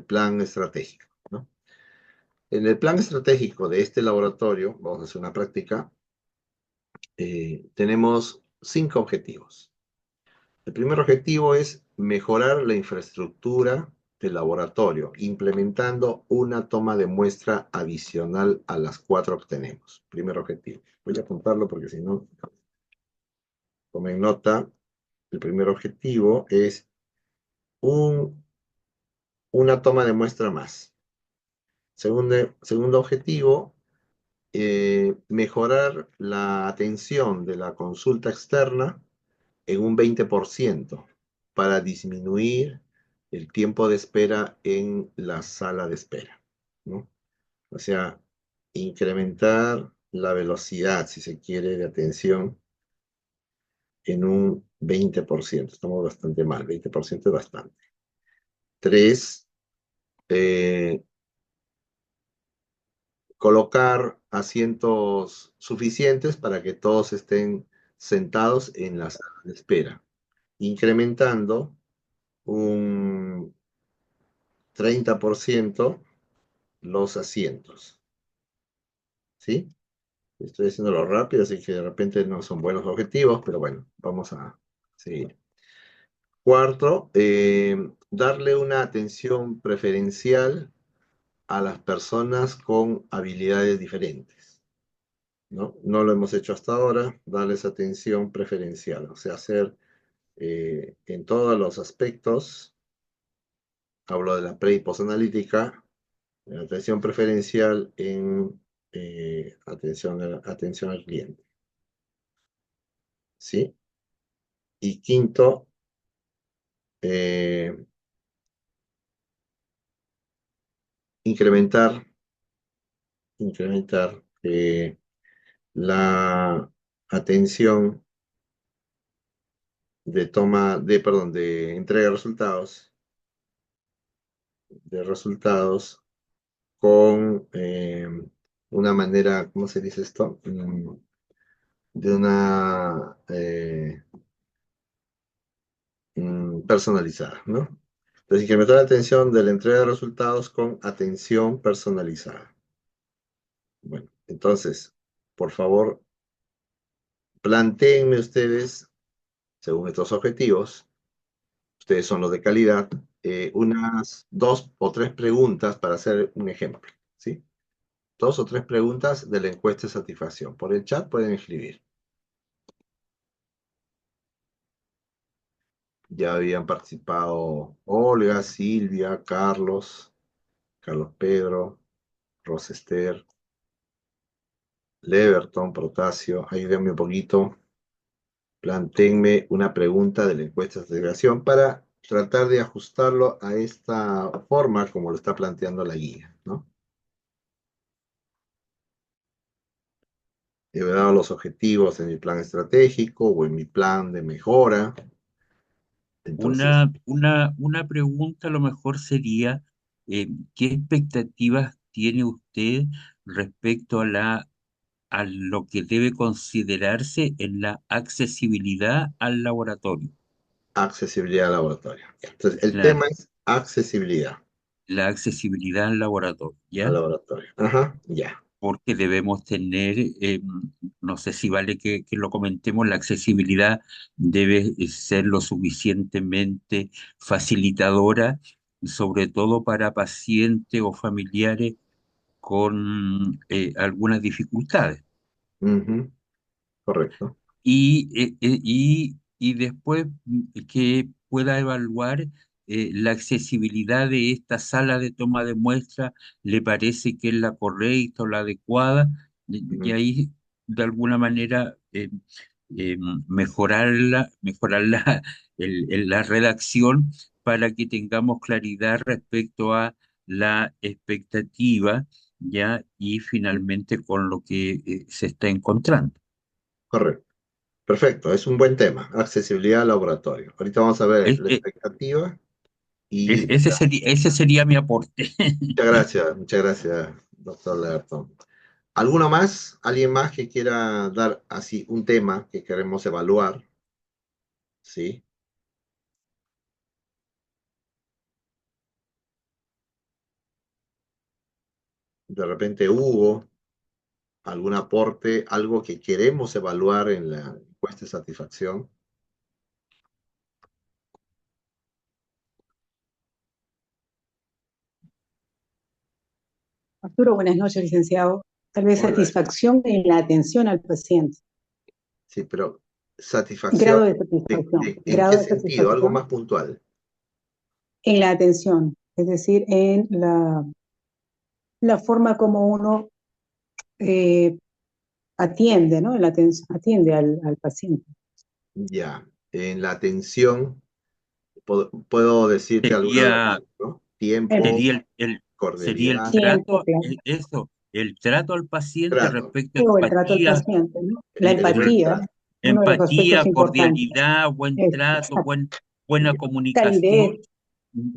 plan estratégico, ¿no? En el plan estratégico de este laboratorio, vamos a hacer una práctica, tenemos 5 objetivos. El primer objetivo es mejorar la infraestructura del laboratorio, implementando una toma de muestra adicional a las 4 que tenemos. Primer objetivo. Voy a apuntarlo porque si no, tomen nota. El primer objetivo es un- una toma de muestra más. Segundo objetivo, mejorar la atención de la consulta externa en un 20% para disminuir el tiempo de espera en la sala de espera, ¿no? O sea, incrementar la velocidad, si se quiere, de atención en un 20%. Estamos bastante mal, 20% es bastante. Tres, eh, colocar asientos suficientes para que todos estén sentados en la sala de espera, incrementando un 30% los asientos, ¿sí? Estoy haciéndolo rápido, así que de repente no son buenos objetivos, pero bueno, vamos a seguir. Cuarto, darle una atención preferencial a las personas con habilidades diferentes, ¿no? No lo hemos hecho hasta ahora, darles atención preferencial, o sea, hacer en todos los aspectos, hablo de la pre y posanalítica, atención preferencial en atención al cliente, ¿sí? Y quinto, eh, incrementar, incrementar la atención de entrega de resultados con una manera, ¿cómo se dice esto? De una personalizada, ¿no? Entonces, incrementar la atención de la entrega de resultados con atención personalizada. Bueno, entonces, por favor, plantéenme ustedes, según estos objetivos, ustedes son los de calidad, unas 2 o 3 preguntas para hacer un ejemplo, ¿sí? 2 o 3 preguntas de la encuesta de satisfacción. Por el chat pueden escribir. Ya habían participado Olga, Silvia, Carlos Pedro, Rosester, Leverton, Protasio. Ayúdenme un poquito. Plantéenme una pregunta de la encuesta de satisfacción para tratar de ajustarlo a esta forma como lo está planteando la guía, ¿no? He dado los objetivos en mi plan estratégico o en mi plan de mejora. Entonces,
Una pregunta a lo mejor sería, ¿qué expectativas tiene usted respecto a lo que debe considerarse en la accesibilidad al laboratorio?
accesibilidad al laboratorio. Entonces, el
Claro,
tema es accesibilidad
la accesibilidad al laboratorio,
al
¿ya?
laboratorio. Ajá, ya.
Porque debemos tener, no sé si vale que lo comentemos, la accesibilidad debe ser lo suficientemente facilitadora, sobre todo para pacientes o familiares con algunas dificultades.
Ujú, correcto.
Y después que pueda evaluar la accesibilidad de esta sala de toma de muestra, le parece que es la correcta o la adecuada, y
Ujú,
ahí de alguna manera eh, mejorarla la redacción para que tengamos claridad respecto a la expectativa, ya, y finalmente con lo que se está encontrando.
correcto. Perfecto, es un buen tema. Accesibilidad al laboratorio. Ahorita vamos a ver
Es-
la
eh,
expectativa y
ese sería mi aporte.
muchas gracias, doctor Lerton. ¿Alguno más? ¿Alguien más que quiera dar así un tema que queremos evaluar? ¿Sí? De repente Hugo, algún aporte, algo que queremos evaluar en la encuesta de satisfacción.
Arturo, buenas noches, licenciado. Tal vez
Hola.
satisfacción en la atención al paciente.
Sí, pero satisfacción,
Grado de satisfacción.
¿en qué
Grado de
sentido? Algo
satisfacción
más puntual.
en la atención, es decir, en la forma como uno eh, atiende, ¿no? En la atiende al paciente.
Ya, en la atención, puedo decirte algunos de
Sería,
los, ¿no? Tiempo,
sería sería el
cordialidad,
Tiempo,
trato,
claro.
eso, el trato al paciente
trato,
respecto a
O el trato al
empatía,
paciente, ¿no? La
el buen
empatía,
trato.
uno de los aspectos
empatía,
importantes.
cordialidad, buen trato,
Exacto.
buena
Ya,
comunicación.
Calidez,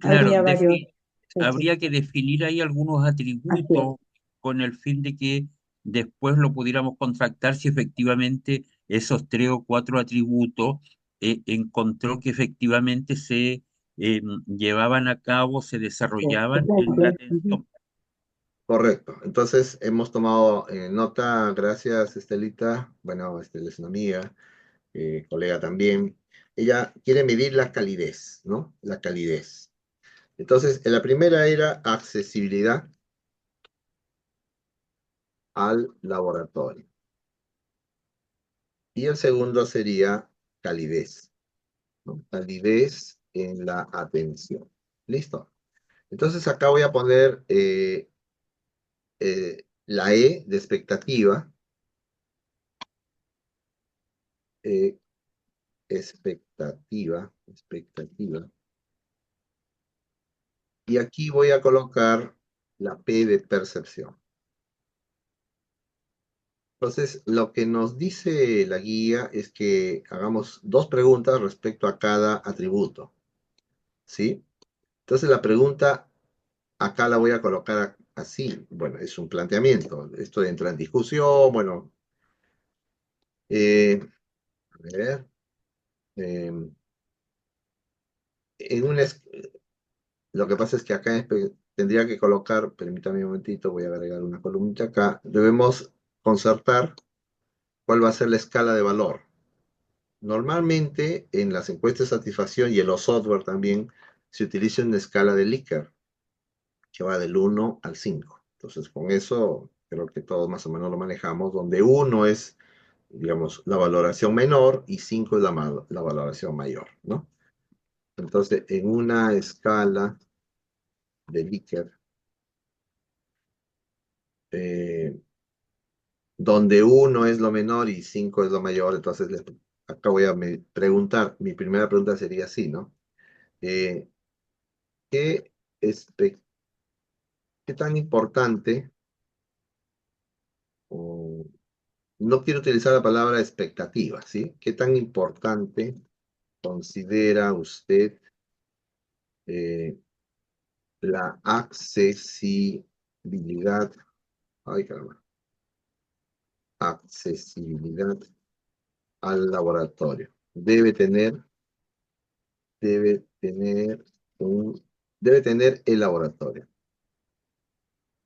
Claro,
habría varios. Sí, sí,
habría que definir ahí algunos
así es.
atributos con el fin de que después lo pudiéramos contractar si efectivamente esos 3 o 4 atributos encontró que efectivamente se llevaban a cabo, se
Se
desarrollaban en la
cumple. Ujú.
atención.
correcto. Entonces, hemos tomado nota, gracias Estelita, bueno, Estel es una amiga, colega también. Ella quiere medir la calidez, ¿no? La calidez. Entonces, en la primera era accesibilidad al laboratorio. Y el segundo sería calidez, ¿no? Calidez en la atención. ¿Listo? Entonces acá voy a poner la E de expectativa. eh, expectativa. Y aquí voy a colocar la P de percepción. Entonces, lo que nos dice la guía es que hagamos 2 preguntas respecto a cada atributo, ¿sí? Entonces, la pregunta acá la voy a colocar así. Bueno, es un planteamiento. Esto entra en discusión. Bueno, a ver. eh, en un lo que pasa es que acá tendría que colocar, permítame un momentito, voy a agregar una columnita acá. Debemos concertar cuál va a ser la escala de valor. Normalmente en las encuestas de satisfacción y en los software también se utiliza una escala de Likert que va del 1 al 5. Entonces con eso creo que todos más o menos lo manejamos, donde 1 es, digamos, la valoración menor y 5 es la valoración mayor, ¿no? Entonces en una escala de Likert, eh, donde 1 es lo menor y 5 es lo mayor, entonces acá voy a preguntar, mi primera pregunta sería así, ¿no? Eh, ¿qué, qué tan importante, o no quiero utilizar la palabra expectativa, ¿sí? ¿Qué tan importante considera usted eh, la accesibilidad, ay caramba, accesibilidad al laboratorio? Debe tener un, debe tener el laboratorio.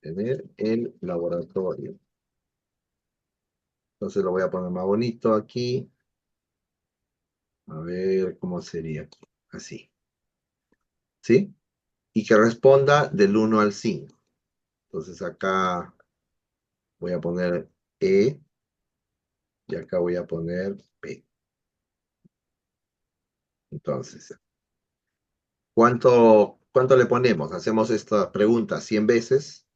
Tener el laboratorio. Entonces lo voy a poner más bonito aquí. A ver cómo sería aquí. Así. ¿Sí? Y que responda del 1 al 5. Entonces acá voy a poner E y acá voy a poner P. Entonces, ¿cuánto le ponemos? Hacemos esta pregunta 100 veces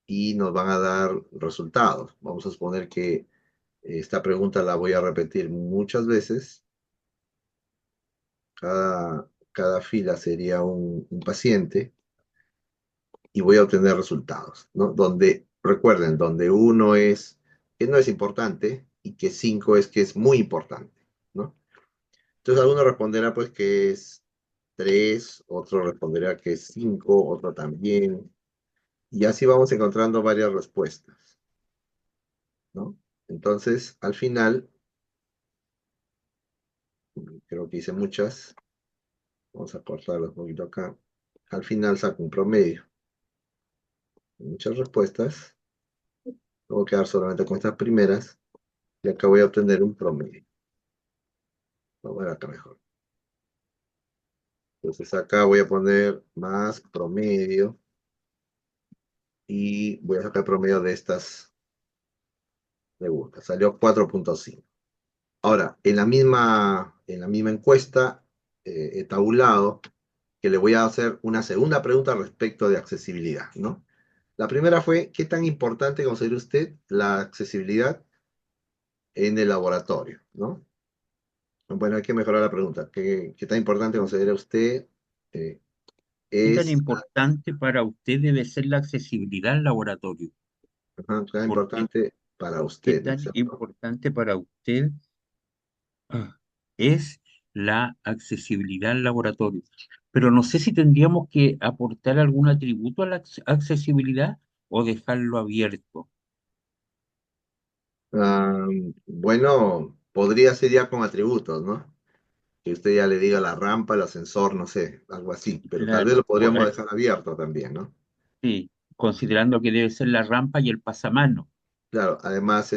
y nos van a dar resultados. Vamos a suponer que esta pregunta la voy a repetir muchas veces. Cada fila sería un paciente y voy a obtener resultados, ¿no? Donde, recuerden, donde 1 es que no es importante y que 5 es que es muy importante, ¿no? Entonces alguno responderá pues que es 3, otro responderá que es 5, otro también, y así vamos encontrando varias respuestas. ¿no? Entonces, al final, creo que hice muchas, vamos a cortarlas un poquito acá, al final saco un promedio, muchas respuestas, voy a quedar solamente con estas primeras, y acá voy a obtener un promedio. Vamos a ver acá mejor. Entonces acá voy a poner más promedio, y voy a sacar el promedio de estas preguntas. Salió 4,5. Ahora, en la misma encuesta, he tabulado que le voy a hacer una segunda pregunta respecto de accesibilidad, ¿no? La primera fue, ¿qué tan importante considera usted la accesibilidad en el laboratorio, ¿no? Bueno, hay que mejorar la pregunta. ¿Qué tan importante considera usted eh,
¿Qué tan
es,
importante para usted debe ser la accesibilidad al laboratorio?
ajá, tan
Porque
importante para
qué
usted, ¿no es
tan
cierto?
importante para usted es la accesibilidad al laboratorio. Pero no sé si tendríamos que aportar algún atributo a la accesibilidad o dejarlo abierto.
Ah, bueno, podría ser ya con atributos, ¿no? Que usted ya le diga la rampa, el ascensor, no sé, algo así, pero tal vez
Claro,
lo podríamos dejar abierto también, ¿no?
sí, considerando que debe ser la rampa y el pasamano.
Claro, además,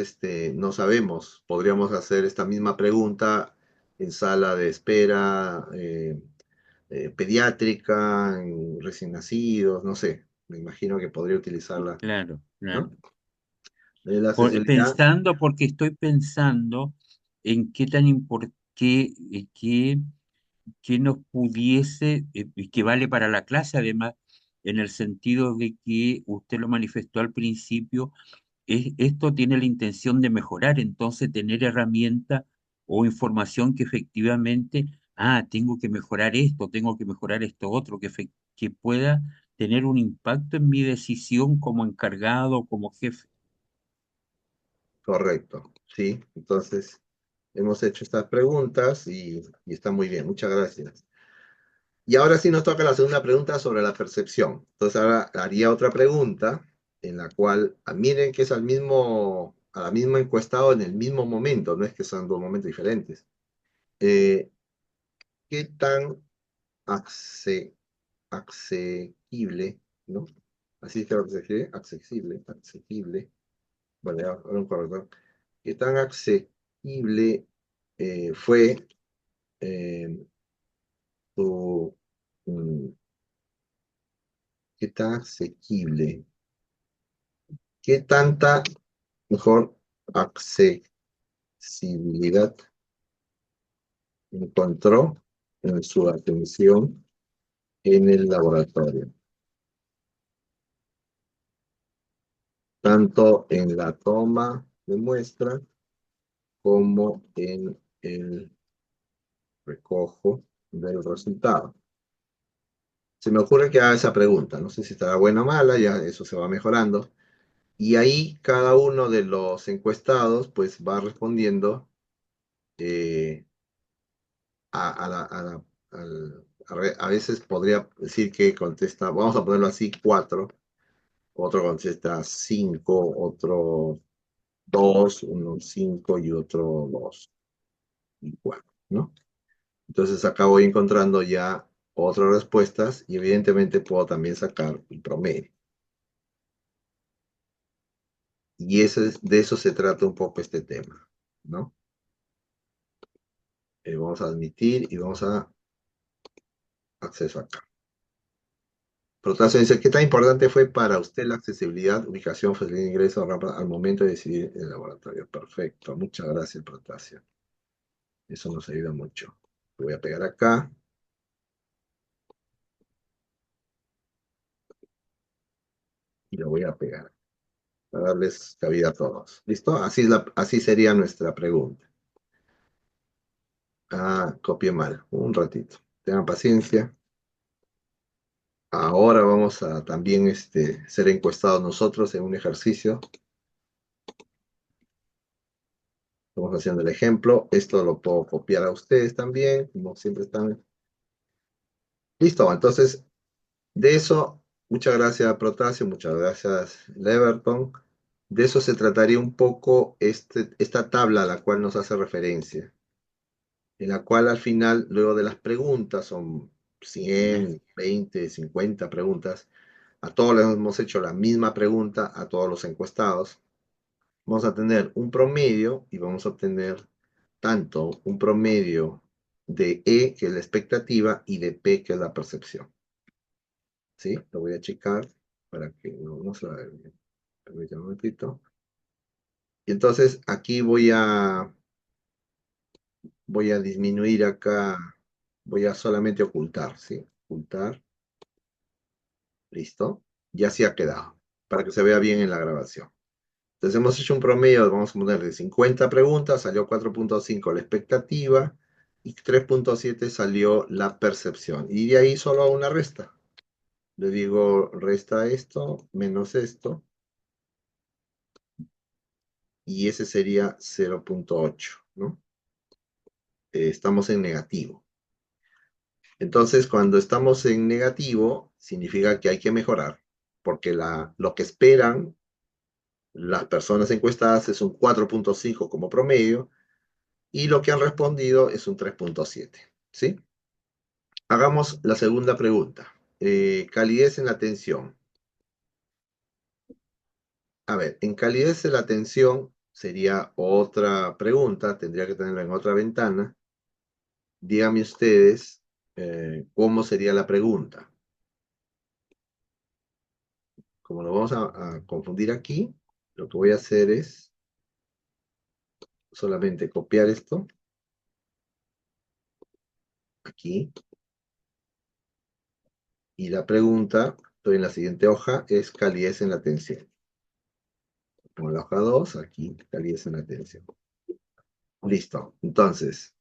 no sabemos, podríamos hacer esta misma pregunta en sala de espera, pediátrica, en recién nacidos, no sé, me imagino que podría utilizarla,
Claro, claro.
¿no? La accesibilidad,
Porque estoy pensando en qué tan importante, que nos pudiese, y que vale para la clase además, en el sentido de que usted lo manifestó al principio, esto tiene la intención de mejorar, entonces tener herramienta o información que efectivamente, tengo que mejorar esto, tengo que mejorar esto otro, que pueda tener un impacto en mi decisión como encargado, como jefe.
correcto, ¿sí? Entonces, hemos hecho estas preguntas y está muy bien, muchas gracias. Y ahora sí nos toca la segunda pregunta sobre la percepción. Entonces ahora haría otra pregunta en la cual, miren que es a la misma encuestado en el mismo momento, no es que sean dos momentos diferentes. Eh, ¿Qué tan ace- asequible, ¿no? Así es que lo que se escribe, asequible, bueno, ya, ahora un corrector. ¿Qué tan asequible fue eh, tu, mm, qué tan asequible? ¿Qué tanta mejor accesibilidad encontró en su atención en el laboratorio? Tanto en la toma de muestra como en el recojo del resultado. Se me ocurre que haga esa pregunta, no sé si estará buena o mala, ya eso se va mejorando. Y ahí cada uno de los encuestados pues va respondiendo eh, a veces podría decir que contesta, vamos a ponerlo así, 4, otro contesta 5, otro 2, uno 5 y otro 2 y 4, ¿no? Entonces acá voy encontrando ya otras respuestas y evidentemente puedo también sacar el promedio. Y de eso se trata un poco este tema, ¿no? Vamos a admitir y vamos a acceso acá. Protazo dice, ¿qué tan importante fue para usted la accesibilidad, ubicación, facilidad de ingreso rápida al momento de decidir el laboratorio? Perfecto, muchas gracias, Protasio. Eso nos ayuda mucho. Lo voy a pegar acá y lo voy a pegar para darles cabida a todos. ¿Listo? Así sería nuestra pregunta. Copié mal. Un ratito. Tengan paciencia. Ahora vamos a también ser encuestados nosotros en un ejercicio. Estamos haciendo el ejemplo. Esto lo puedo copiar a ustedes también, como siempre están. Listo, entonces, de eso, muchas gracias Protasio, muchas gracias Leverton. De eso se trataría un poco esta tabla a la cual nos hace referencia, en la cual al final, luego de las preguntas, son 100, 20, 50 preguntas, a todos les hemos hecho la misma pregunta, a todos los encuestados, vamos a tener un promedio y vamos a obtener tanto un promedio de E, que es la expectativa, y de P, que es la percepción. ¿Sí? Lo voy a checar para que no se vea bien. Permítame un momentito. Y entonces aquí voy a disminuir acá, voy a solamente ocultar, ¿sí? Ocultar, listo. Ya se ha quedado, para que se vea bien en la grabación. Entonces hemos hecho un promedio, vamos a poner de 50 preguntas, salió 4.5 la expectativa y 3.7 salió la percepción. Y de ahí solo hago una resta. Le digo, resta esto menos esto, y ese sería 0.8, ¿no? Estamos en negativo. Entonces, cuando estamos en negativo, significa que hay que mejorar, porque lo que esperan las personas encuestadas es un 4.5 como promedio, y lo que han respondido es un 3.7, ¿sí? Hagamos la segunda pregunta. Calidez en la atención. A ver, en calidez en la atención sería otra pregunta, tendría que tenerla en otra ventana. Díganme ustedes cómo sería la pregunta. Como lo vamos a confundir aquí, lo que voy a hacer es solamente copiar esto aquí. Y la pregunta, estoy en la siguiente hoja, es calidez en la atención. Como la hoja 2, aquí calidez en la atención. Listo. Entonces,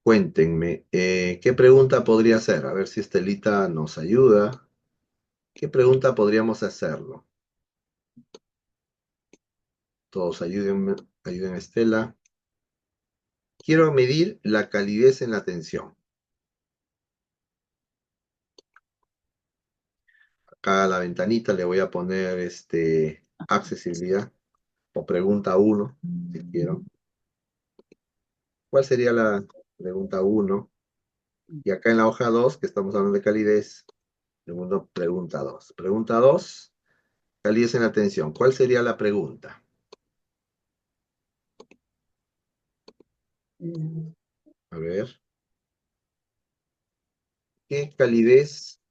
cuéntenme, ¿qué pregunta podría hacer? A ver si Estelita nos ayuda. ¿Qué pregunta podríamos hacerlo? Todos ayuden a Estela. Quiero medir la calidez en la atención. Acá a la ventanita le voy a poner accesibilidad o pregunta 1, si quiero. ¿Cuál sería la pregunta 1? Y acá en la hoja 2, que estamos hablando de calidez, segundo, pregunta 2. Pregunta 2, calidez en la atención. ¿Cuál sería la pregunta? A ver. ¿Qué calidez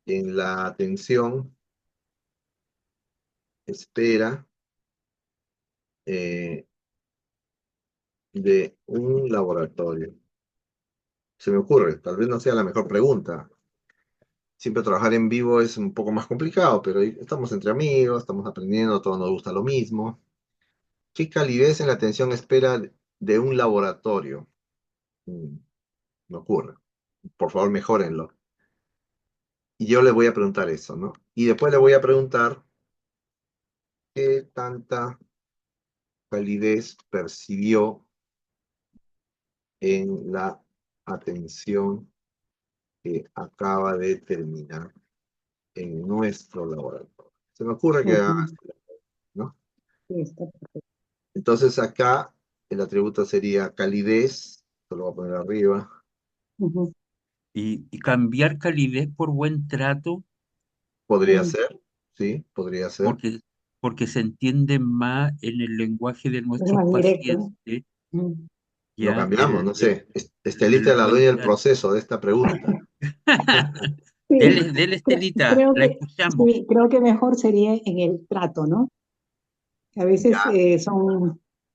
en la atención espera eh, de un laboratorio? Se me ocurre, tal vez no sea la mejor pregunta. Siempre trabajar en vivo es un poco más complicado, pero estamos entre amigos, estamos aprendiendo, a todos nos gusta lo mismo. ¿Qué calidez en la atención espera de un laboratorio? Mm, Me ocurre. Por favor, mejórenlo. Y yo le voy a preguntar eso, ¿no? Y después le voy a preguntar qué tanta calidez percibió en la atención que acaba de terminar en nuestro laboratorio. Se me ocurre que haga,
Ujú.
¿no?
Sí, está perfecto.
Entonces acá el atributo sería calidez, esto lo voy a poner arriba,
Ujú.
Y cambiar calidez por buen trato,
podría
Mm.
ser, sí, podría ser.
porque, porque se entiende más en el lenguaje de
Es
nuestros
más directo, ¿no?
pacientes,
Mm.
Lo
ya
cambiamos, no sé.
el
Estelita es la
buen
dueña del
trato.
proceso de esta pregunta.
Sí,
Dele, Estelita,
creo
la
que,
escuchamos.
sí, creo que mejor sería en el trato, ¿no? A veces
Ya,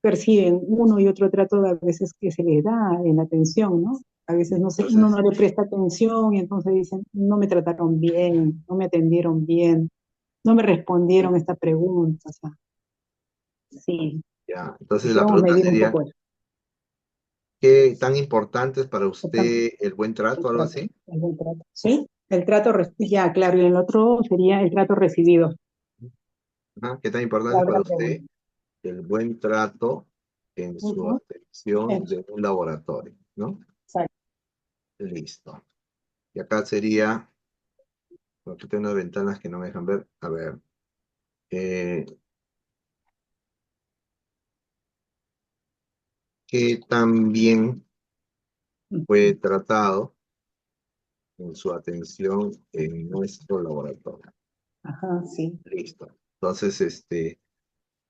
perciben uno y otro trato a veces que se les da en la atención, ¿no? A veces no sé, uno no
entonces,
le presta atención y entonces dicen, no me trataron bien, no me atendieron bien, no me respondieron esta pregunta, o sea, sí,
ya. Entonces la
quisiéramos
pregunta
medir un
sería,
poco eso,
¿qué tan importante es para
el
usted el buen trato, algo
trato,
así?
el buen trato, ¿sí? Ya, claro, y el otro sería el trato recibido,
Ajá, ¿qué tan importante
la
es para
otra
usted
pregunta.
el buen trato en su
Ujú.
atención
Eso,
de un laboratorio, ¿no?
exacto.
Listo. Y acá sería, porque tengo unas ventanas que no me dejan ver. A ver. qué tan bien fue tratado en su atención en nuestro laboratorio.
Ajá, sí.
Listo. Entonces,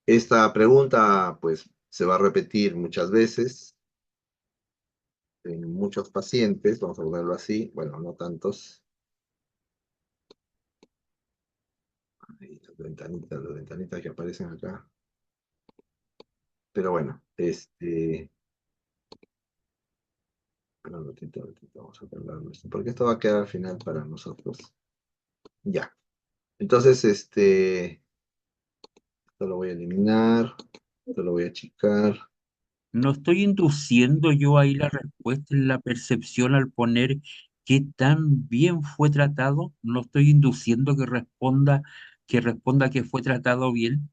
esta pregunta, pues, se va a repetir muchas veces en muchos pacientes, vamos a ponerlo así, bueno, no tantos. Ahí, las ventanitas que aparecen acá. Pero bueno, un ratito, vamos a cargarlo esto, porque esto va a quedar al final para nosotros. Ya. Entonces, esto lo voy a eliminar, esto lo voy a achicar.
No estoy induciendo yo ahí la respuesta en la percepción al poner qué tan bien fue tratado. No estoy induciendo que responda que fue tratado bien.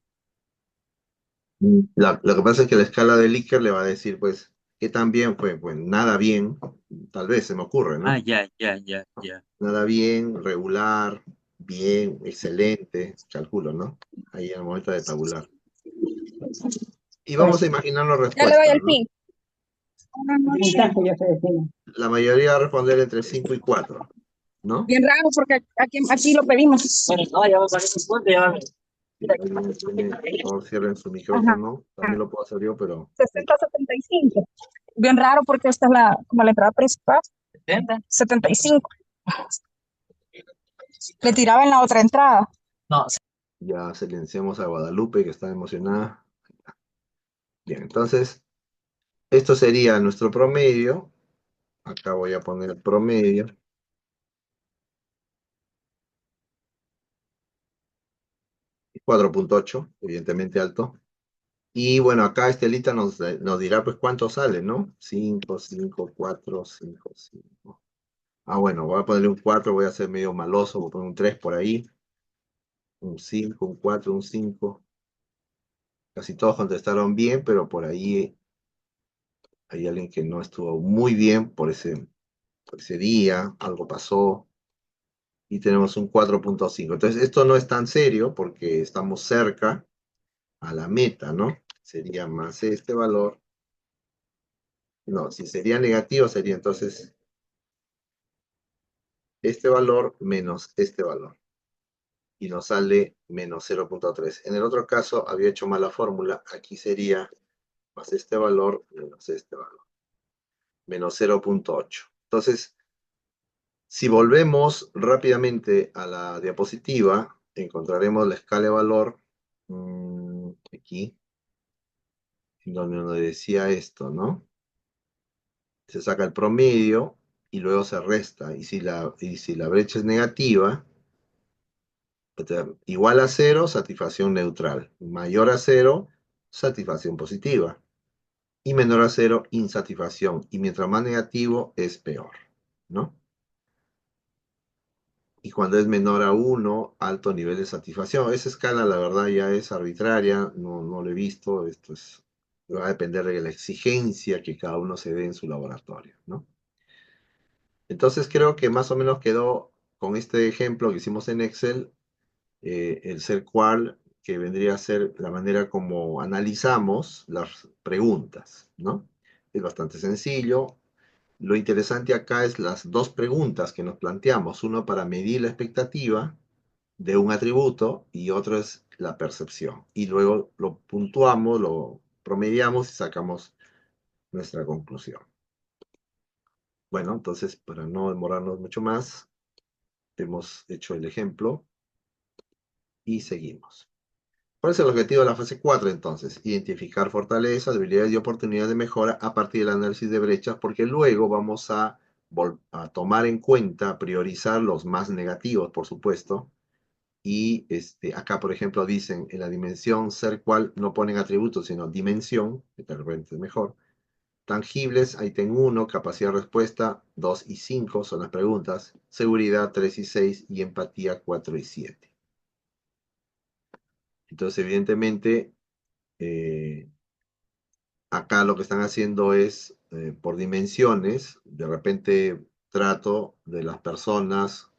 Lo que pasa es que la escala de Likert le va a decir, pues, ¿qué tan bien fue? Pues nada bien, tal vez se me ocurre,
Ah,
¿no?
ya, ya, ya, ya.
Nada bien, regular, bien, excelente, calculo, ¿no? Ahí al momento de tabular. Y vamos a
Bueno,
imaginar la
Ya le doy
respuesta,
el
¿no?
pin. Buenas
el
noches.
puntaje ya se define.
La mayoría va a responder entre 5 y 4, ¿no?
Bien raro porque aquí lo pedimos. Bueno, no, ya me parece fuerte, ya.
Si alguien tiene, por favor, cierren su
Ajá.
micrófono. También lo puedo hacer yo, pero...
60-75. Bien raro porque esta es como la entrada principal. 75. Le tiraba en la otra entrada. No.
Ya silenciamos a Guadalupe, que está emocionada. Bien, entonces, esto sería nuestro promedio. Acá voy a poner el promedio. 4.8, evidentemente alto. Y bueno, acá Estelita nos dirá pues cuánto sale, ¿no? 5, 5, 4, 5, 5. Ah, bueno, voy a ponerle un 4, voy a ser medio maloso, voy a poner un 3 por ahí. Un 5, un 4, un 5. Casi todos contestaron bien, pero por ahí hay alguien que no estuvo muy bien por ese día, algo pasó. Y tenemos un 4.5. Entonces, esto no es tan serio porque estamos cerca a la meta, ¿no? Sería más este valor. No, si sería negativo, sería entonces este valor menos este valor. Y nos sale menos 0.3. En el otro caso, había hecho mal la fórmula. Aquí sería más este valor menos este valor. Menos 0.8. Entonces, si volvemos rápidamente a la diapositiva, encontraremos la escala de valor aquí, donde nos decía esto, ¿no? Se saca el promedio y luego se resta. Y si la brecha es negativa, igual a cero, satisfacción neutral. Mayor a cero, satisfacción positiva. Y menor a cero, insatisfacción. Y mientras más negativo, es peor, ¿no? Y cuando es menor a 1, alto nivel de satisfacción. Esa escala, la verdad, ya es arbitraria, no lo he visto. Va a depender de la exigencia que cada uno se dé en su laboratorio, ¿no? Entonces creo que más o menos quedó con este ejemplo que hicimos en Excel, el ser cual, que vendría a ser la manera como analizamos las preguntas, ¿no? Es bastante sencillo. Lo interesante acá es las dos preguntas que nos planteamos, uno para medir la expectativa de un atributo y otro es la percepción. Y luego lo puntuamos, lo promediamos y sacamos nuestra conclusión. Bueno, entonces, para no demorarnos mucho más, hemos hecho el ejemplo y seguimos. ¿Cuál es el objetivo de la fase 4 entonces? Identificar fortalezas, debilidades y oportunidades de mejora a partir del análisis de brechas, porque luego vamos a tomar en cuenta, priorizar los más negativos, por supuesto. Y acá, por ejemplo, dicen en la dimensión ser cual no ponen atributos, sino dimensión, que de repente es mejor. Tangibles, ítem 1, capacidad de respuesta, 2 y 5 son las preguntas. Seguridad, 3 y 6 y empatía, 4 y 7. Entonces, evidentemente, acá lo que están haciendo es, por dimensiones, de repente trato de las personas,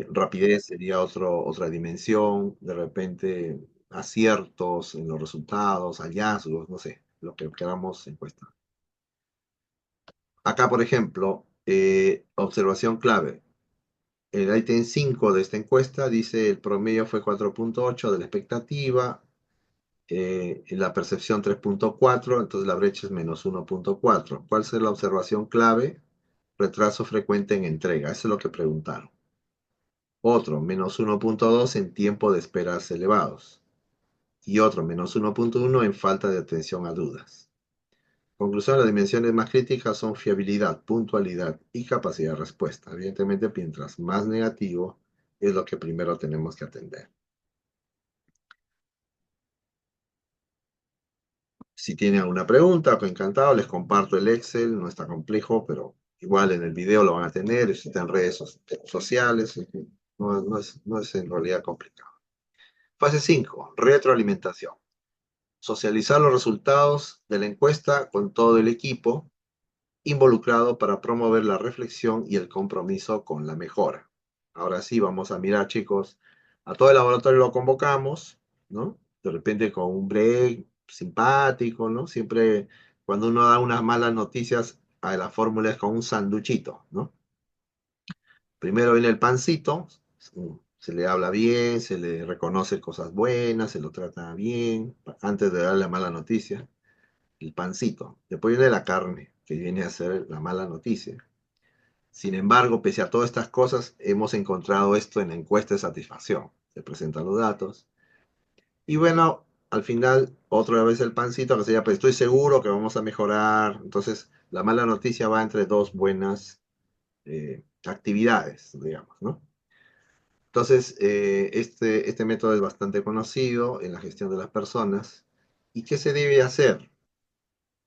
rapidez sería otra dimensión, de repente aciertos en los resultados, hallazgos, no sé, lo que queramos encuestar. Acá, por ejemplo, observación clave. El ítem 5 de esta encuesta dice el promedio fue 4.8 de la expectativa, la percepción 3.4, entonces la brecha es menos 1.4. ¿Cuál es la observación clave? Retraso frecuente en entrega, eso es lo que preguntaron. Otro, menos 1.2 en tiempo de esperas elevados. Y otro, menos 1.1 en falta de atención a dudas. Conclusión, las dimensiones más críticas son fiabilidad, puntualidad y capacidad de respuesta. Evidentemente, mientras más negativo, es lo que primero tenemos que atender. Si tienen alguna pregunta, pues encantado, les comparto el Excel, no está complejo, pero igual en el video lo van a tener, está en redes sociales, no es en realidad complicado. Fase 5, retroalimentación. Socializar los resultados de la encuesta con todo el equipo involucrado para promover la reflexión y el compromiso con la mejora. Ahora sí, vamos a mirar, chicos, a todo el laboratorio lo convocamos, ¿no? De repente con un break simpático, ¿no? Siempre cuando uno da unas malas noticias, a la fórmula es con un sanduchito, ¿no? Primero viene el pancito, se le habla bien, se le reconoce cosas buenas, se lo trata bien, antes de dar la mala noticia, el pancito. Después viene la carne, que viene a ser la mala noticia. Sin embargo, pese a todas estas cosas, hemos encontrado esto en la encuesta de satisfacción. Se presentan los datos. Y bueno, al final, otra vez el pancito, que sería, pues estoy seguro que vamos a mejorar. Entonces, la mala noticia va entre dos buenas actividades, digamos, ¿no? Entonces, este método es bastante conocido en la gestión de las personas. ¿Y qué se debe hacer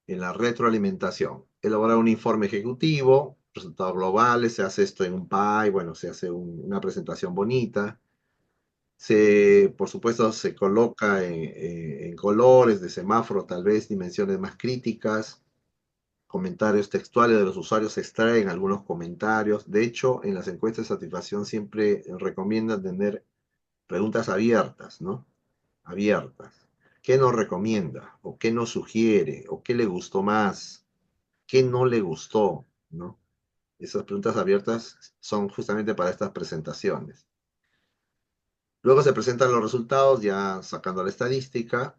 en la retroalimentación? Elaborar un informe ejecutivo, resultados globales, se hace esto en un PI, bueno, se hace una presentación bonita. Por supuesto, se coloca en colores de semáforo, tal vez dimensiones más críticas, comentarios textuales de los usuarios se extraen algunos comentarios. De hecho, en las encuestas de satisfacción siempre recomiendan tener preguntas abiertas, ¿no? Abiertas. ¿Qué nos recomienda? ¿O qué nos sugiere? ¿O qué le gustó más? ¿Qué no le gustó? ¿No? Esas preguntas abiertas son justamente para estas presentaciones. Luego se presentan los resultados, ya sacando la estadística,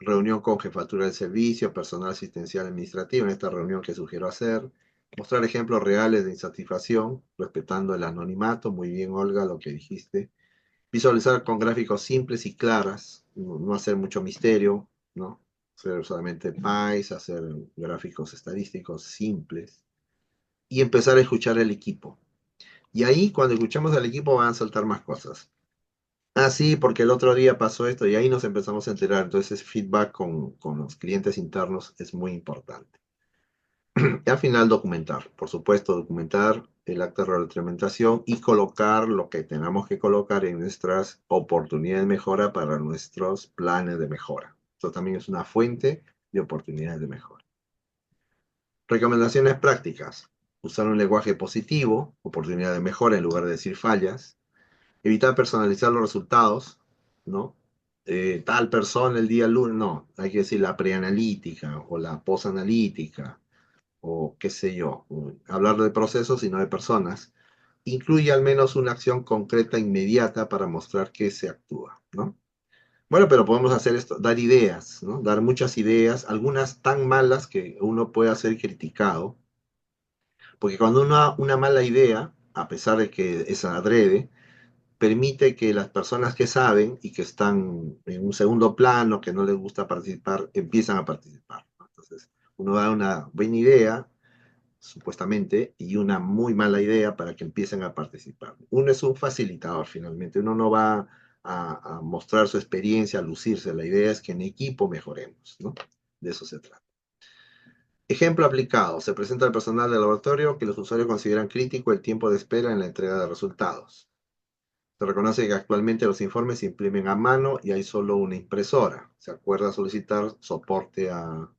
reunión con jefatura del servicio, personal asistencial administrativo, en esta reunión que sugiero hacer, mostrar ejemplos reales de insatisfacción, respetando el anonimato, muy bien Olga lo que dijiste, visualizar con gráficos simples y claras, no hacer mucho misterio, ¿no? Hacer solamente pies, hacer gráficos estadísticos simples, y empezar a escuchar al equipo. Y ahí, cuando escuchamos al equipo, van a saltar más cosas. Ah, sí, porque el otro día pasó esto y ahí nos empezamos a enterar. Entonces, feedback con los clientes internos es muy importante. Y al final, documentar. Por supuesto, documentar el acta de retroalimentación y colocar lo que tengamos que colocar en nuestras oportunidades de mejora para nuestros planes de mejora. Esto también es una fuente de oportunidades de mejora. Recomendaciones prácticas. Usar un lenguaje positivo, oportunidad de mejora en lugar de decir fallas. Evitar personalizar los resultados, ¿no? Tal persona el día lunes, no, hay que decir la preanalítica o la posanalítica o qué sé yo, hablar de procesos y no de personas. Incluye al menos una acción concreta inmediata para mostrar que se actúa, ¿no? Bueno, pero podemos hacer esto, dar ideas, ¿no? Dar muchas ideas, algunas tan malas que uno pueda ser criticado, porque cuando uno da una mala idea, a pesar de que es adrede, permite que las personas que saben y que están en un segundo plano, que no les gusta participar, empiezan a participar, ¿no? Entonces, uno da una buena idea, supuestamente, y una muy mala idea para que empiecen a participar. Uno es un facilitador, finalmente. Uno no va a mostrar su experiencia, a lucirse. La idea es que en equipo mejoremos, ¿no? De eso se trata. Ejemplo aplicado. Se presenta al personal del laboratorio que los usuarios consideran crítico el tiempo de espera en la entrega de resultados. Se reconoce que actualmente los informes se imprimen a mano y hay solo una impresora. Se acuerda solicitar soporte a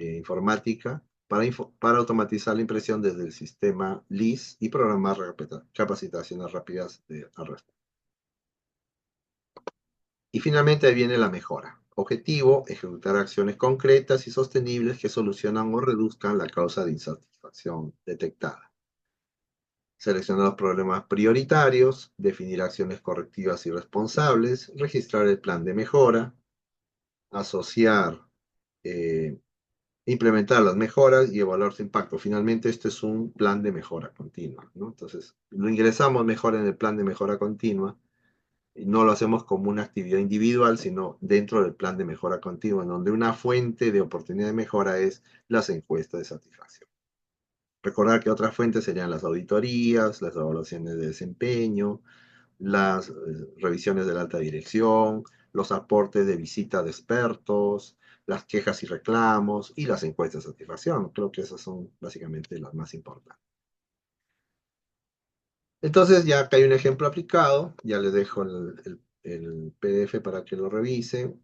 informática para automatizar la impresión desde el sistema LIS y programar capacitaciones rápidas al respecto. Y finalmente ahí viene la mejora. Objetivo, ejecutar acciones concretas y sostenibles que solucionan o reduzcan la causa de insatisfacción detectada. Seleccionar los problemas prioritarios, definir acciones correctivas y responsables, registrar el plan de mejora, asociar, implementar las mejoras y evaluar su impacto. Finalmente, este es un plan de mejora continua, ¿no? Entonces, lo ingresamos mejor en el plan de mejora continua. Y no lo hacemos como una actividad individual, sino dentro del plan de mejora continua, en donde una fuente de oportunidad de mejora es las encuestas de satisfacción. Recordar que otras fuentes serían las auditorías, las evaluaciones de desempeño, las revisiones de la alta dirección, los aportes de visita de expertos, las quejas y reclamos y las encuestas de satisfacción. Creo que esas son básicamente las más importantes. Entonces, ya acá hay un ejemplo aplicado, ya les dejo el PDF para que lo revisen,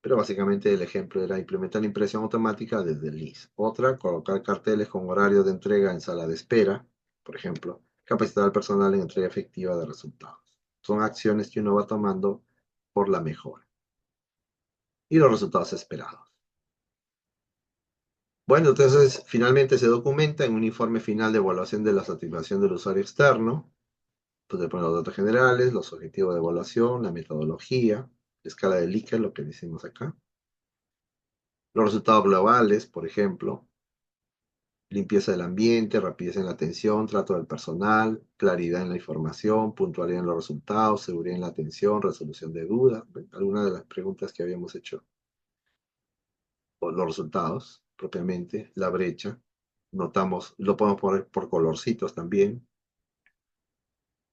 pero básicamente el ejemplo era implementar la impresión automática desde el LIS. Otra, colocar carteles con horario de entrega en sala de espera, por ejemplo, capacitar al personal en entrega efectiva de resultados. Son acciones que uno va tomando por la mejora y los resultados esperados. Bueno, entonces finalmente se documenta en un informe final de evaluación de la satisfacción del usuario externo. Entonces ponen los datos generales, los objetivos de evaluación, la metodología, la escala de Likert, lo que decimos acá. Los resultados globales, por ejemplo, limpieza del ambiente, rapidez en la atención, trato del personal, claridad en la información, puntualidad en los resultados, seguridad en la atención, resolución de dudas, algunas de las preguntas que habíamos hecho, o los resultados propiamente, la brecha, notamos, lo podemos poner por colorcitos también,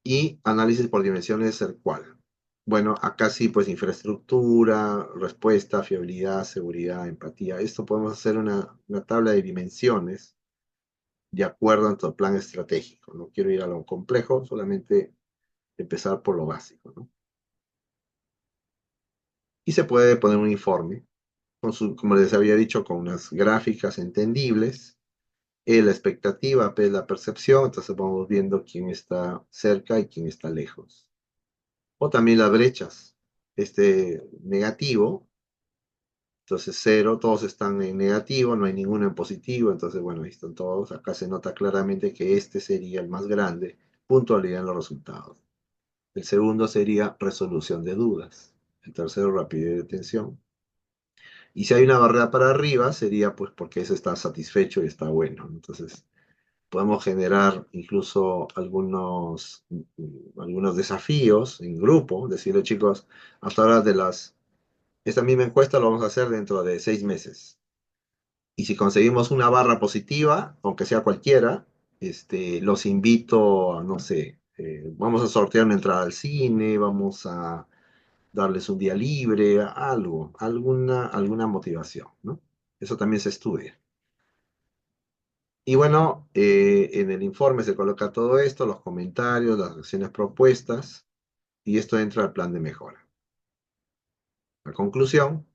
y análisis por dimensiones el cual. Bueno, acá sí, pues infraestructura, respuesta, fiabilidad, seguridad, empatía. Esto podemos hacer una tabla de dimensiones de acuerdo a nuestro plan estratégico. No quiero ir a lo complejo, solamente empezar por lo básico, ¿no? Y se puede poner un informe, como les había dicho, con unas gráficas entendibles. La expectativa, P, la percepción, entonces vamos viendo quién está cerca y quién está lejos. O también las brechas, negativo, entonces 0, todos están en negativo, no hay ninguno en positivo, entonces bueno, ahí están todos, acá se nota claramente que este sería el más grande, puntualidad en los resultados. El segundo sería resolución de dudas, el tercero rapidez de detención. Y si hay una barrera para arriba, sería pues porque ese está satisfecho y está bueno, entonces podemos generar incluso algunos desafíos en grupo, decirle chicos, hasta ahora esta misma encuesta lo vamos a hacer dentro de 6 meses. Y si conseguimos una barra positiva, aunque sea cualquiera, los invito a, no sé, vamos a sortear una entrada al cine, vamos a darles un día libre, algo, alguna motivación, ¿no? Eso también se estudia. Y bueno, en el informe se coloca todo esto, los comentarios, las acciones propuestas, y esto entra al plan de mejora. La conclusión,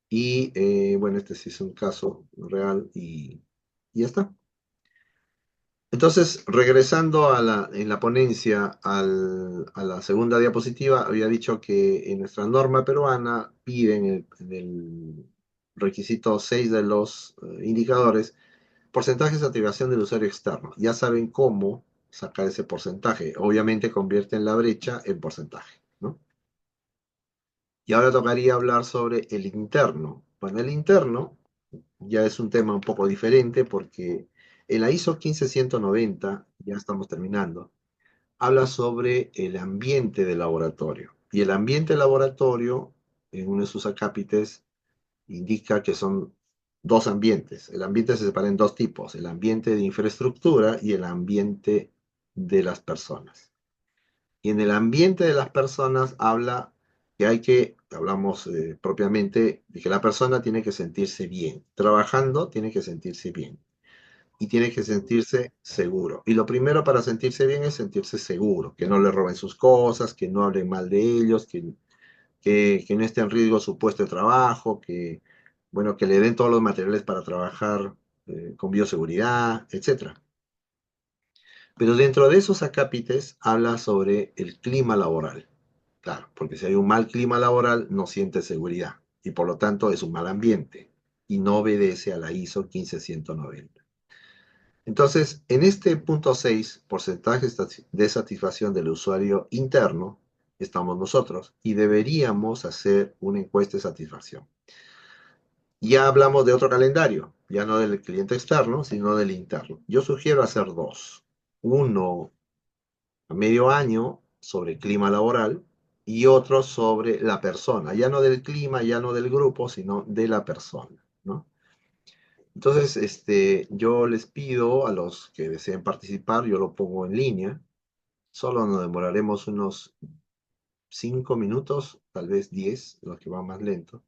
y bueno, este sí es un caso real y ya está. Entonces, regresando en la ponencia a la segunda diapositiva, había dicho que en nuestra norma peruana piden en el requisito 6 de los indicadores porcentaje de satisfacción del usuario externo. Ya saben cómo sacar ese porcentaje. Obviamente convierten la brecha en porcentaje, ¿no? Y ahora tocaría hablar sobre el interno. Bueno, el interno ya es un tema un poco diferente porque en la ISO 15190, ya estamos terminando, habla sobre el ambiente de laboratorio. Y el ambiente de laboratorio, en uno de sus acápites, indica que son dos ambientes. El ambiente se separa en dos tipos, el ambiente de infraestructura y el ambiente de las personas. Y en el ambiente de las personas habla hablamos propiamente de que la persona tiene que sentirse bien. Trabajando tiene que sentirse bien. Y tiene que sentirse seguro. Y lo primero para sentirse bien es sentirse seguro, que no le roben sus cosas, que no hablen mal de ellos, que no esté en riesgo su puesto de trabajo, bueno, que le den todos los materiales para trabajar con bioseguridad, etcétera. Pero dentro de esos acápites habla sobre el clima laboral. Claro, porque si hay un mal clima laboral, no siente seguridad. y por lo tanto es un mal ambiente y no obedece a la ISO 15190. Entonces, en este punto 6, porcentaje de satisfacción del usuario interno, estamos nosotros y deberíamos hacer una encuesta de satisfacción. Ya hablamos de otro calendario, ya no del cliente externo, sino del interno. Yo sugiero hacer dos. Uno a medio año sobre clima laboral y otro sobre la persona, ya no del clima, ya no del grupo, sino de la persona, ¿no? Entonces, yo les pido a los que deseen participar, yo lo pongo en línea, solo nos demoraremos unos 5 minutos, tal vez 10, los que van más lento,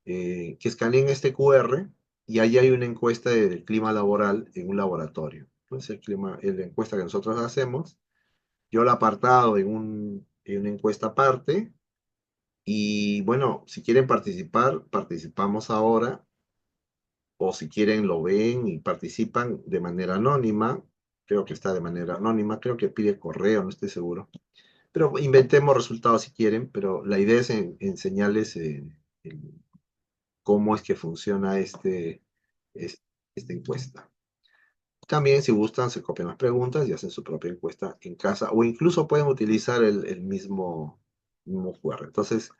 que escaneen este QR y ahí hay una encuesta del clima laboral en un laboratorio. Entonces, la encuesta que nosotros hacemos, yo la he apartado en una encuesta aparte y bueno, si quieren participar, participamos ahora o si quieren lo ven y participan de manera anónima, creo que está de manera anónima, creo que pide correo, no estoy seguro, pero inventemos resultados si quieren, pero la idea es enseñarles cómo es que funciona esta encuesta. También, si gustan, se copian las preguntas y hacen su propia encuesta en casa, o incluso pueden utilizar el mismo QR. Entonces,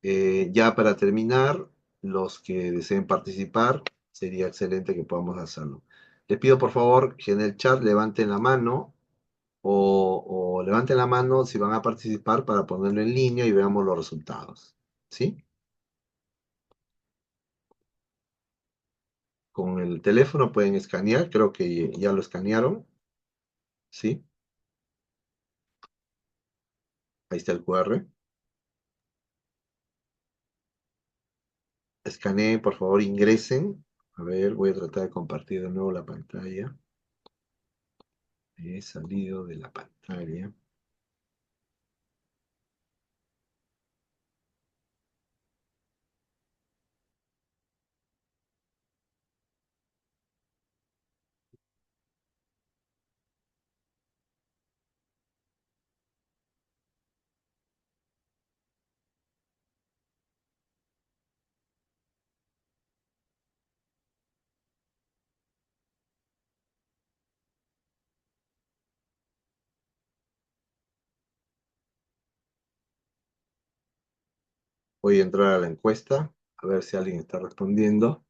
ya para terminar, los que deseen participar, sería excelente que podamos hacerlo. Les pido por favor que en el chat levanten la mano o levanten la mano si van a participar para ponerlo en línea y veamos los resultados. ¿Sí? Con el teléfono pueden escanear, creo que ya lo escanearon. ¿Sí? Ahí está el QR. Escaneen, por favor, ingresen. A ver, voy a tratar de compartir de nuevo la pantalla. He salido de la pantalla. Voy a entrar a la encuesta, a ver si alguien está respondiendo.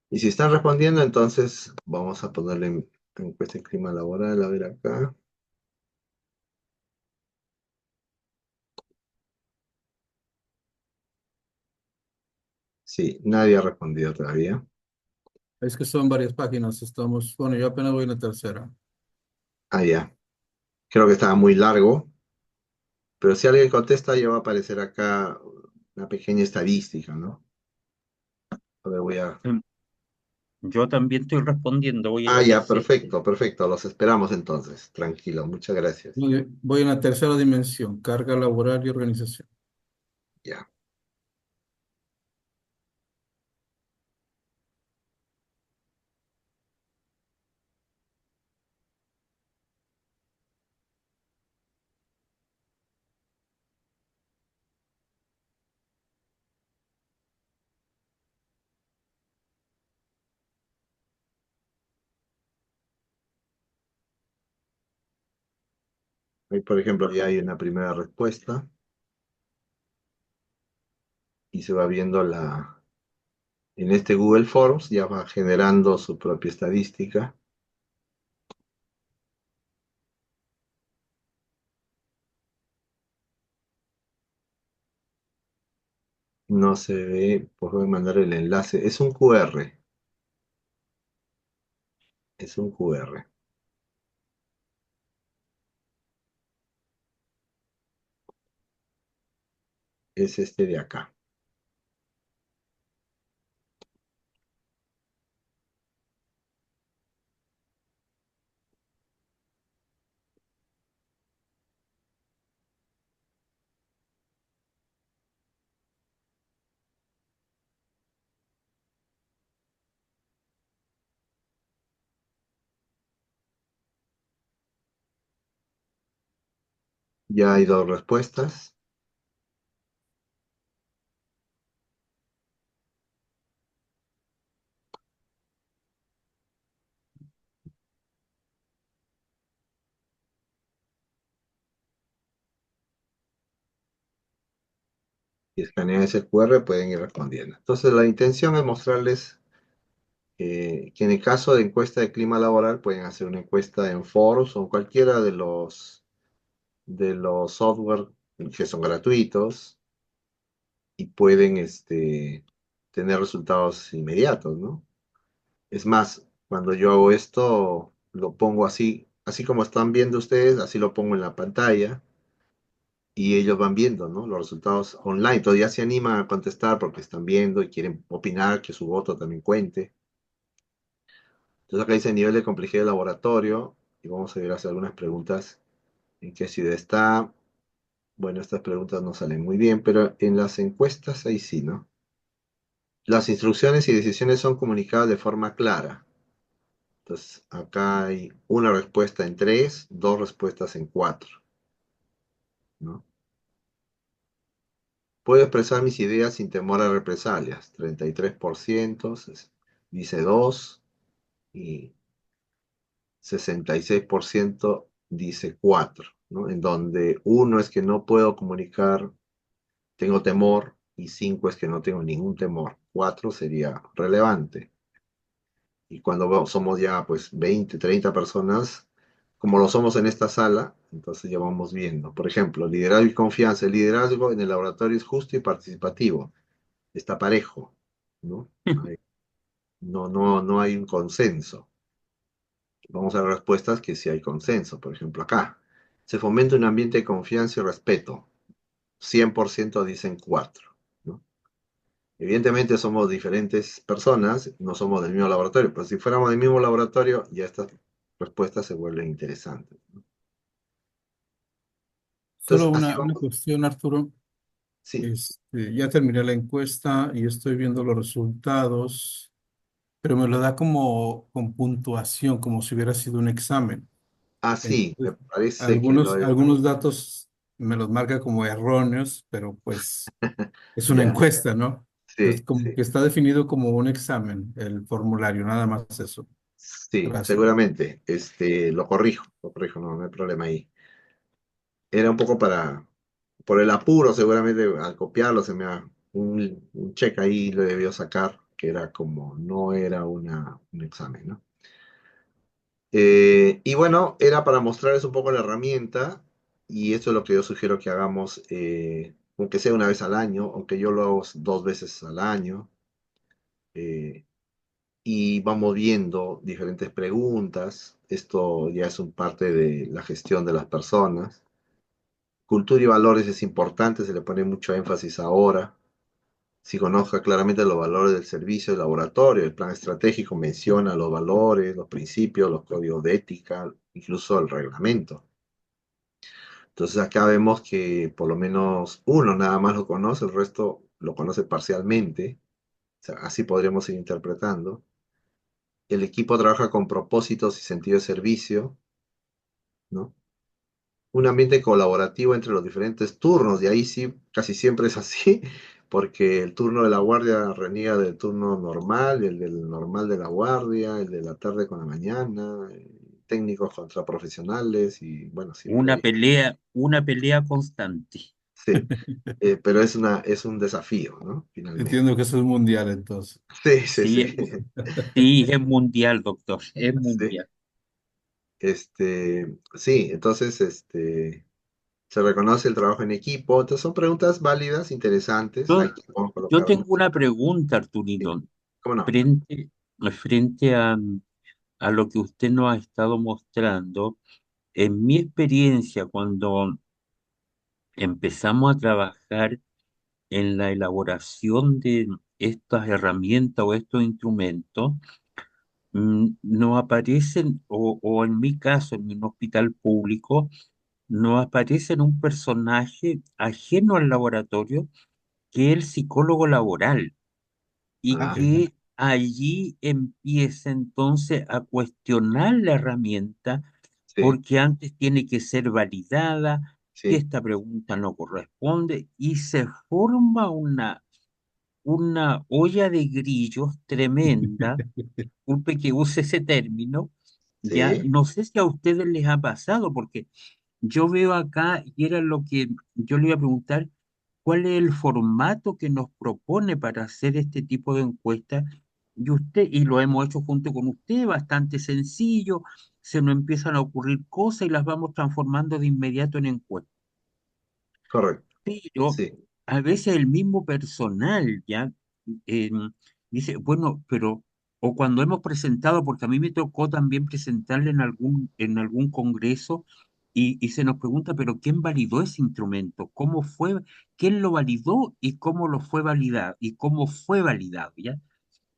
Y si están respondiendo, entonces vamos a ponerle en encuesta de clima laboral, a ver acá. Sí, nadie ha respondido todavía.
Es que son varias páginas, estamos, bueno, yo apenas voy en la tercera.
Ah, ya. Creo que estaba muy largo, pero si alguien contesta, ya va a aparecer acá una pequeña estadística, ¿no? A ver, voy a...
Em, Yo también estoy respondiendo, voy en
Ah,
la
ya,
tercera.
perfecto, perfecto. Los esperamos entonces. Tranquilo, muchas gracias.
Voy en la tercera dimensión, carga laboral y organización.
Ya. Ahí, por ejemplo, ya hay una primera respuesta y se va viendo en este Google Forms, ya va generando su propia estadística. No se ve, pues voy a mandar el enlace. Es un QR. Es un QR. Es este de acá. Ya hay dos respuestas. Y escanean ese QR, pueden ir respondiendo. Entonces, la intención es mostrarles que en el caso de encuesta de clima laboral, pueden hacer una encuesta en foros o en cualquiera de los software que son gratuitos y pueden tener resultados inmediatos, ¿no? Es más, cuando yo hago esto, lo pongo así, así como están viendo ustedes, así lo pongo en la pantalla y ellos van viendo, ¿no? Los resultados online. Todavía se animan a contestar porque están viendo y quieren opinar, que su voto también cuente. Entonces acá dice nivel de complejidad de laboratorio y vamos a ir a hacer algunas preguntas. ¿En qué ciudad está? Bueno, estas preguntas no salen muy bien, pero en las encuestas ahí sí, ¿no? Las instrucciones y decisiones son comunicadas de forma clara. Entonces, acá hay una respuesta en 3, dos respuestas en 4, ¿no? Puedo expresar mis ideas sin temor a represalias. 33% dice 2 y 66% dice 4, ¿no? En donde uno es que no puedo comunicar, tengo temor, y 5 es que no tengo ningún temor. 4 sería relevante. Y cuando somos ya pues 20, 30 personas, como lo somos en esta sala, entonces ya vamos viendo. Por ejemplo, liderazgo y confianza. El liderazgo en el laboratorio es justo y participativo. Está parejo, ¿no? No hay un consenso. Vamos a ver respuestas que sí hay consenso. Por ejemplo, acá. Se fomenta un ambiente de confianza y respeto. 100% dicen 4, ¿no? Evidentemente somos diferentes personas, no somos del mismo laboratorio, pero si fuéramos del mismo laboratorio, ya estas respuestas se vuelven interesantes, ¿no?
Solo
Entonces, así
una
vamos.
cuestión, Arturo.
Sí,
Ya terminé la encuesta y estoy viendo los resultados, pero me lo da como con puntuación, como si hubiera sido un examen.
así, me
Entonces,
parece que lo es.
algunos datos me los marca como erróneos, pero pues es una
Ya,
encuesta, ¿no? Entonces,
sí,
como
sí,
que está definido como un examen, el formulario, nada más eso.
sí,
Gracias.
seguramente. Lo corrijo, no, no hay problema ahí. Era un poco por el apuro, seguramente al copiarlo se me ha, un check ahí lo debió sacar, que era como, no era un examen, ¿no? Y bueno, era para mostrarles un poco la herramienta y esto es lo que yo sugiero que hagamos, aunque sea una vez al año, aunque yo lo hago 2 veces al año, eh, y vamos viendo diferentes preguntas. Esto ya es un parte de la gestión de las personas. Cultura y valores es importante, se le pone mucho énfasis ahora. Si conozca claramente los valores del servicio del laboratorio, el plan estratégico menciona los valores, los principios, los códigos de ética, incluso el reglamento. Entonces acá vemos que por lo menos uno nada más lo conoce, el resto lo conoce parcialmente. O sea, así podríamos ir interpretando. El equipo trabaja con propósitos y sentido de servicio, ¿no? Un ambiente colaborativo entre los diferentes turnos, y ahí sí, casi siempre es así, porque el turno de la guardia reniega del turno normal, el del normal de la guardia, el de la tarde con la mañana, técnicos contra profesionales, y bueno, siempre hay.
Una pelea constante.
Sí, pero es un desafío, ¿no? Finalmente.
Entiendo que eso es mundial, entonces.
Sí, sí,
Sí,
sí.
sí, es mundial, doctor, es
Sí,
mundial.
sí, entonces, se reconoce el trabajo en equipo. Entonces son preguntas válidas, interesantes.
Yo,
Hay que vamos a
yo
colocar
tengo
mucho.
una pregunta,
Sí,
Arturito,
¿cómo no?
frente a lo que usted nos ha estado mostrando. En mi experiencia, cuando empezamos a trabajar en la elaboración de estas herramientas o estos instrumentos, nos aparecen, o en mi caso, en un hospital público, nos aparece un personaje ajeno al laboratorio, que es el psicólogo laboral, y
Ah,
Ok.
que allí empieza entonces a cuestionar la herramienta
sí,
porque antes tiene que ser validada, que
Sí.
esta pregunta no corresponde y se forma una olla de grillos tremenda, disculpe que use ese término, ya
Sí,
no sé si a ustedes les ha pasado, porque yo veo acá, y era lo que yo le iba a preguntar, ¿cuál es el formato que nos propone para hacer este tipo de encuesta? Y lo hemos hecho junto con usted, bastante sencillo, se nos empiezan a ocurrir cosas y las vamos transformando de inmediato en encuestas.
correcto.
Pero
Sí,
a veces el mismo personal ya dice, bueno, pero, o cuando hemos presentado, porque a mí me tocó también presentarle en algún congreso y se nos pregunta, pero ¿quién validó ese instrumento? ¿Cómo fue? ¿Quién lo validó y cómo lo fue validado? ¿Y cómo fue validado? ¿Ya?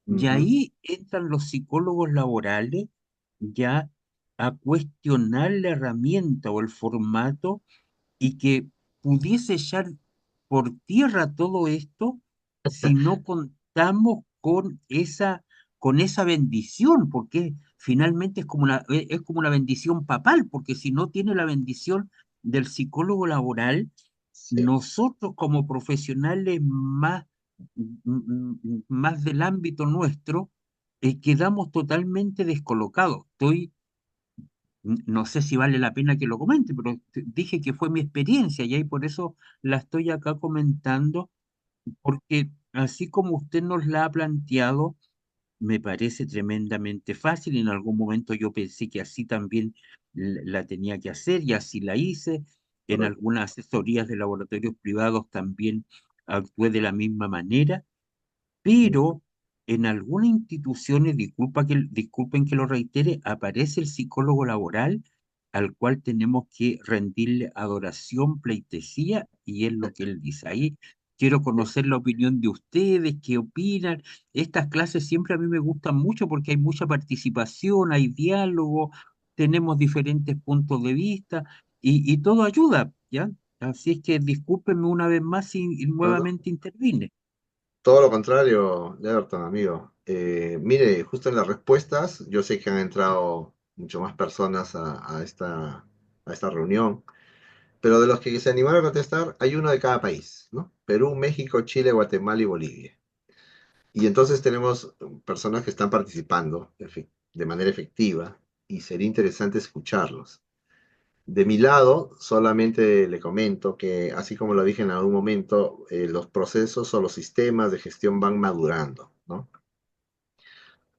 Y
ujú,
ahí entran los psicólogos laborales ya a cuestionar la herramienta o el formato y que pudiese echar por tierra todo esto si no contamos con esa bendición, porque finalmente es como una bendición papal, porque si no tiene la bendición del psicólogo laboral,
sí,
nosotros como profesionales más del ámbito nuestro, quedamos totalmente descolocados. No sé si vale la pena que lo comente, pero dije que fue mi experiencia y ahí por eso la estoy acá comentando, porque así como usted nos la ha planteado, me parece tremendamente fácil. En algún momento yo pensé que así también la tenía que hacer y así la hice. En
correcto.
algunas asesorías de laboratorios privados también actué de la misma manera, pero en algunas instituciones, disculpen que lo reitere, aparece el psicólogo laboral al cual tenemos que rendirle adoración, pleitesía, y es lo que él dice. Ahí quiero conocer la opinión de ustedes, qué opinan. Estas clases siempre a mí me gustan mucho porque hay mucha participación, hay diálogo, tenemos diferentes puntos de vista y todo ayuda, ¿ya? Así es que discúlpenme una vez más y
No, no,
nuevamente intervine.
todo lo contrario, Everton, amigo. Mire, justo en las respuestas, yo sé que han entrado mucho más personas a esta reunión, pero de los que se animaron a contestar, hay uno de cada país, ¿no? Perú, México, Chile, Guatemala y Bolivia. Y entonces tenemos personas que están participando de manera efectiva y sería interesante escucharlos. De mi lado, solamente le comento que, así como lo dije en algún momento, los procesos o los sistemas de gestión van madurando, ¿no?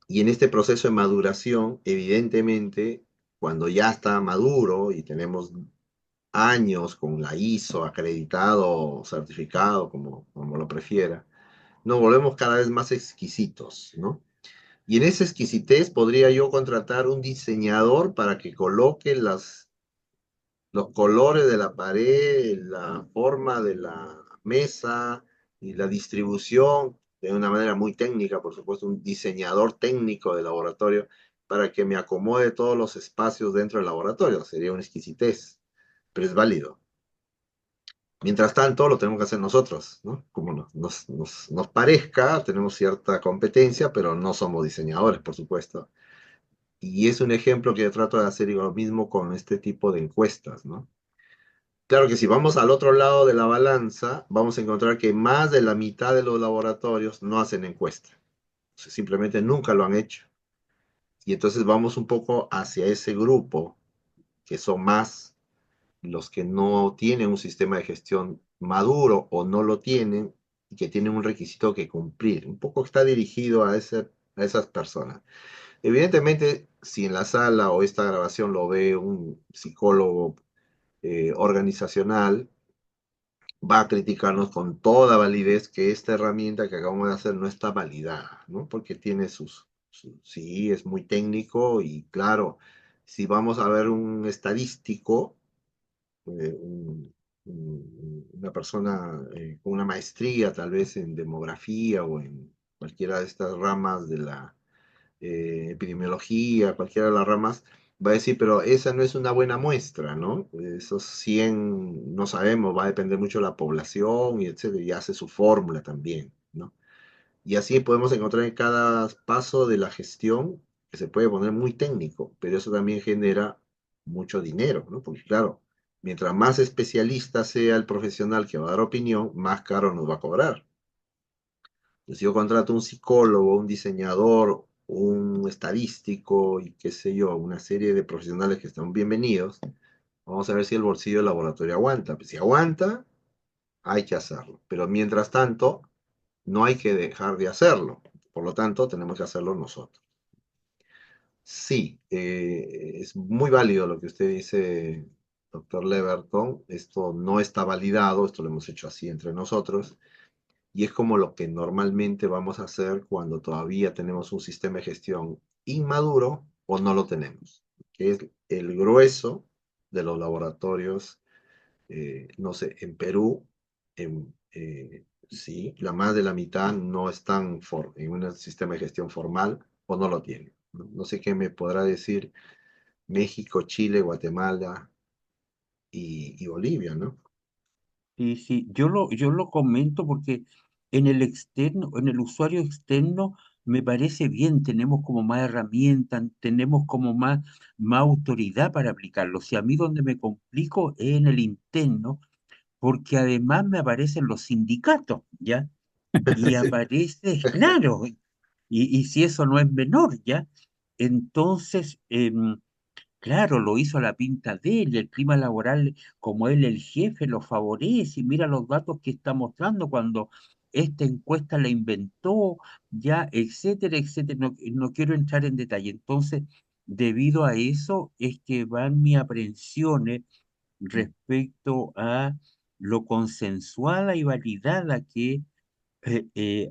Y en este proceso de maduración, evidentemente, cuando ya está maduro y tenemos años con la ISO acreditado o certificado, como lo prefiera, nos volvemos cada vez más exquisitos, ¿no? Y en esa exquisitez podría yo contratar un diseñador para que coloque los colores de la pared, la forma de la mesa y la distribución de una manera muy técnica, por supuesto, un diseñador técnico de laboratorio para que me acomode todos los espacios dentro del laboratorio. Sería una exquisitez, pero es válido. Mientras tanto, lo tenemos que hacer nosotros, ¿no? Como nos parezca, tenemos cierta competencia, pero no somos diseñadores, por supuesto. Y es un ejemplo que yo trato de hacer y lo mismo con este tipo de encuestas, ¿no? Claro que si vamos al otro lado de la balanza, vamos a encontrar que más de la mitad de los laboratorios no hacen encuesta. O sea, simplemente nunca lo han hecho. Y entonces vamos un poco hacia ese grupo, que son más los que no tienen un sistema de gestión maduro o no lo tienen y que tienen un requisito que cumplir. Un poco está dirigido a esas personas. Evidentemente, si en la sala o esta grabación lo ve un psicólogo organizacional, va a criticarnos con toda validez que esta herramienta que acabamos de hacer no está validada, ¿no? Porque tiene sí, es muy técnico y claro, si vamos a ver un estadístico, una persona con una maestría tal vez en demografía o en cualquiera de estas ramas de la epidemiología, cualquiera de las ramas, va a decir, pero esa no es una buena muestra, ¿no? Esos 100 no sabemos, va a depender mucho de la población y etcétera, y hace su fórmula también, ¿no? Y así podemos encontrar en cada paso de la gestión que se puede poner muy técnico, pero eso también genera mucho dinero, ¿no? Porque claro, Mientras más especialista sea el profesional que va a dar opinión, más caro nos va a cobrar. Si yo contrato un psicólogo, un diseñador, un estadístico y qué sé yo, una serie de profesionales que están bienvenidos, vamos a ver si el bolsillo del laboratorio aguanta. Pues si aguanta, hay que hacerlo. Pero mientras tanto, no hay que dejar de hacerlo. Por lo tanto, tenemos que hacerlo nosotros. Sí, es muy válido lo que usted dice, doctor Leverton. Esto no está validado, esto lo hemos hecho así entre nosotros. Y es como lo que normalmente vamos a hacer cuando todavía tenemos un sistema de gestión inmaduro o no lo tenemos, que es el grueso de los laboratorios, no sé, en Perú, sí, la más de la mitad no están en un sistema de gestión formal o no lo tienen. No, no sé qué me podrá decir México, Chile, Guatemala y Bolivia, ¿no?
Sí, sí, yo lo comento porque en el externo, en el usuario externo, me parece bien, tenemos como más herramientas, tenemos como más autoridad para aplicarlo. Si a mí donde me complico es en el interno, porque además me aparecen los sindicatos, ¿ya? Y aparece, claro, y si eso no es menor, ¿ya? Entonces, claro, lo hizo a la pinta de él, el clima laboral, como él el jefe, lo favorece, y mira los datos que está mostrando cuando esta encuesta la inventó, ya, etcétera, etcétera. No, no quiero entrar en detalle. Entonces, debido a eso, es que van mis aprensiones respecto a lo consensuada y validada que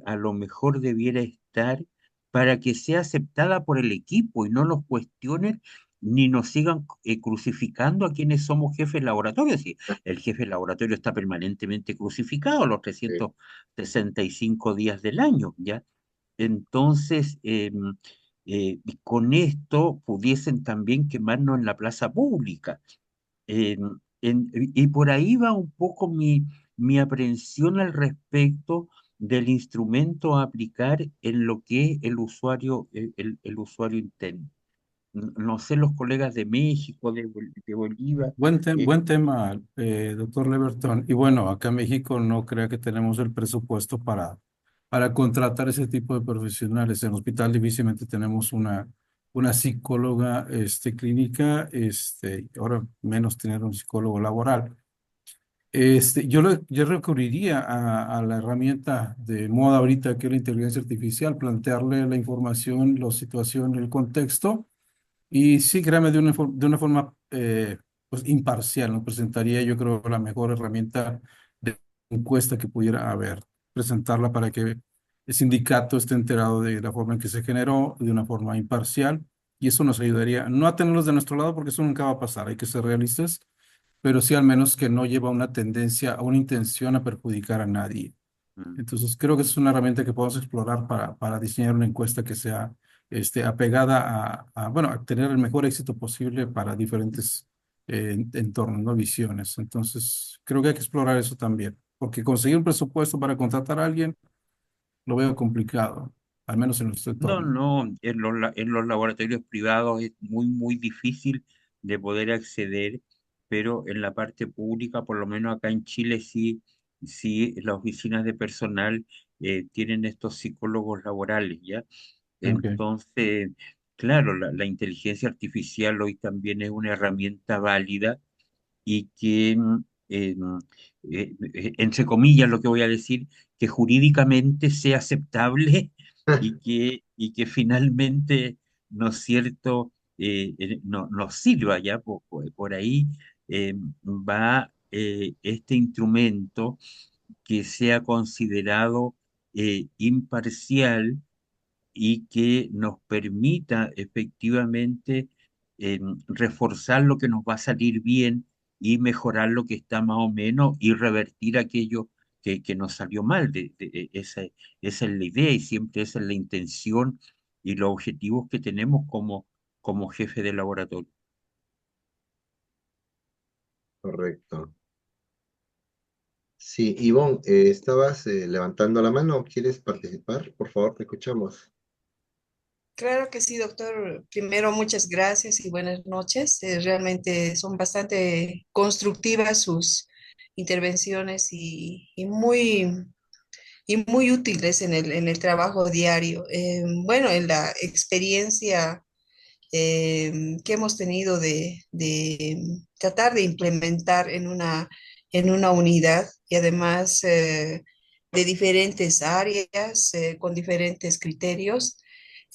a lo mejor debiera estar para que sea aceptada por el equipo y no nos cuestionen ni nos sigan crucificando a quienes somos jefes de laboratorio. Si el jefe de laboratorio está permanentemente crucificado los
Sí,
365 días del año, ¿ya? Entonces, con esto pudiesen también quemarnos en la plaza pública. Y por ahí va un poco mi aprehensión al respecto del instrumento a aplicar en lo que es el usuario, el usuario interno. No sé, los colegas de México, de Bolívar, eh,
Buen tema, doctor Leverton. Y bueno, acá en México no creo que tenemos el presupuesto para contratar ese tipo de profesionales. En el hospital difícilmente tenemos una psicóloga clínica, y ahora menos tener un psicólogo laboral. Yo recurriría a la herramienta de moda ahorita que es la inteligencia artificial, plantearle la información, la situación, el contexto y sí, créame, de una forma pues imparcial, ¿no? Presentaría yo creo la mejor herramienta de encuesta que pudiera haber, presentarla para que el sindicato esté enterado de la forma en que se generó, de una forma imparcial, y eso nos ayudaría no a tenerlos de nuestro lado, porque eso nunca va a pasar, hay que ser realistas, pero sí al menos que no lleva una tendencia, a una intención a perjudicar a nadie.
mm,
Entonces, creo que es una herramienta que podemos explorar para diseñar una encuesta que sea apegada bueno, a tener el mejor éxito posible para diferentes entornos, ¿no? Visiones. Entonces, creo que hay que explorar eso también, porque conseguir un presupuesto para contratar a alguien lo veo complicado, al menos en nuestro
no,
entorno.
no, en los laboratorios privados es muy, muy difícil de poder acceder, pero en la parte pública, por lo menos acá en Chile, sí, sí, las oficinas de personal tienen estos psicólogos laborales, ¿ya?
Okay.
Entonces, claro, la inteligencia artificial hoy también es una herramienta válida y que, entre comillas, lo que voy a decir, que jurídicamente sea aceptable y que finalmente, ¿no es cierto?, no, nos sirva ya. Por ahí va este instrumento que sea considerado imparcial y que nos permita efectivamente reforzar lo que nos va a salir bien y mejorar lo que está más o menos y revertir aquello que nos salió mal. Esa es la idea y siempre esa es la intención y los objetivos que tenemos como jefe de laboratorio.
correcto. Sí, Ivonne, estabas levantando la mano. ¿Quieres participar? Por favor, te escuchamos.
Claro que sí, doctor. Primero, muchas gracias y buenas noches. Realmente son bastante constructivas sus intervenciones y muy útiles en el trabajo diario. Bueno, en la experiencia que hemos tenido de tratar de implementar en una unidad y además de diferentes áreas con diferentes criterios.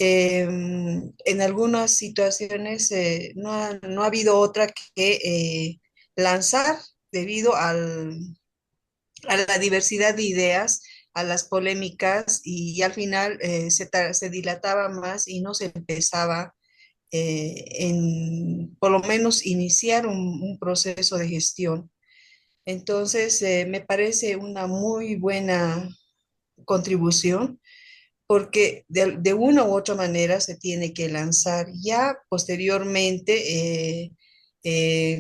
En algunas situaciones no ha habido otra que lanzar debido a la diversidad de ideas, a las polémicas y al final se dilataba más y no se empezaba por lo menos iniciar un proceso de gestión. Entonces, me parece una muy buena contribución porque de una u otra manera se tiene que lanzar ya posteriormente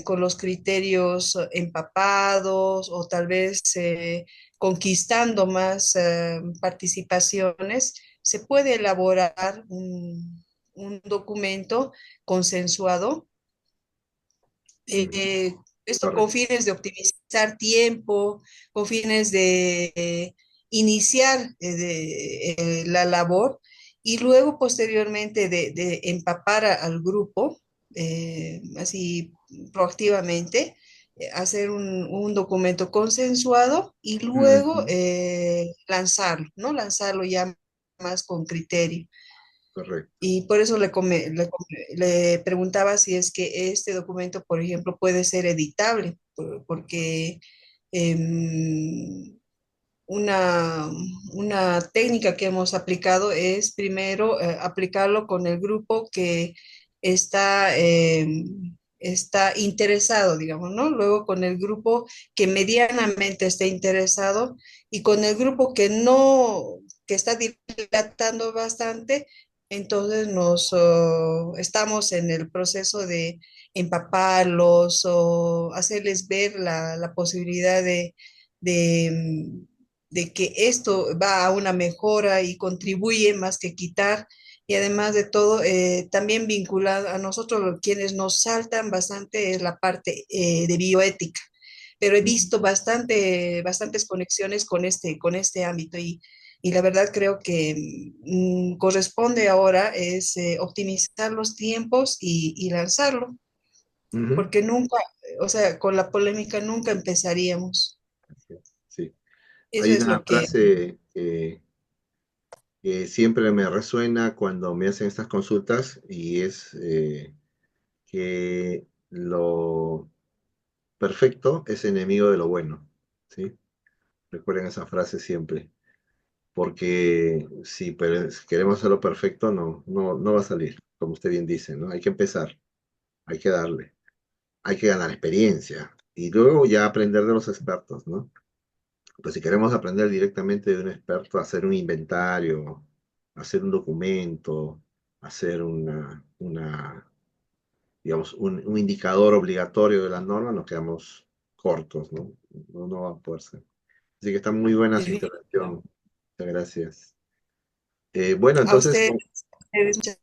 con los criterios empapados o tal vez conquistando más participaciones, se puede elaborar un documento consensuado,
Mm,
eh, esto con
correcto.
fines de optimizar tiempo, con fines de iniciar la labor y luego posteriormente de empapar al grupo, así proactivamente, hacer un documento consensuado y luego
Ujú,
lanzarlo, ¿no? Lanzarlo ya más con criterio.
correcto.
Y por eso le preguntaba si es que este documento, por ejemplo, puede ser editable, porque em, una, una técnica que hemos aplicado es primero aplicarlo con el grupo que está, está interesado, digamos, ¿no? Luego con el grupo que medianamente esté interesado y con el grupo que no, que está dilatando bastante, entonces estamos en el proceso de empaparlos o hacerles ver la posibilidad de, de que esto va a una mejora y contribuye más que quitar. Y además de todo, también vinculado a nosotros, quienes nos saltan bastante es la parte de bioética. Pero he
Mm,
visto bastantes conexiones con este ámbito y la verdad creo que corresponde ahora es optimizar los tiempos y lanzarlo,
ujú,
porque nunca, o sea, con la polémica nunca empezaríamos.
así es, sí.
Eso
Hay
es
una
lo que...
frase que siempre me resuena cuando me hacen estas consultas y es que lo perfecto es enemigo de lo bueno, ¿sí? Recuerden esa frase siempre, porque si queremos hacerlo perfecto, no va a salir, como usted bien dice, ¿no? Hay que empezar, hay que darle, hay que ganar experiencia y luego ya aprender de los expertos, ¿no? Pues si queremos aprender directamente de un experto, hacer un inventario, hacer un documento, hacer digamos, un indicador obligatorio de la norma, nos quedamos cortos, ¿no? No va a poder ser. Así que está muy buena su intervención. Muchas gracias. Bueno,
A
entonces,
ustedes, muchas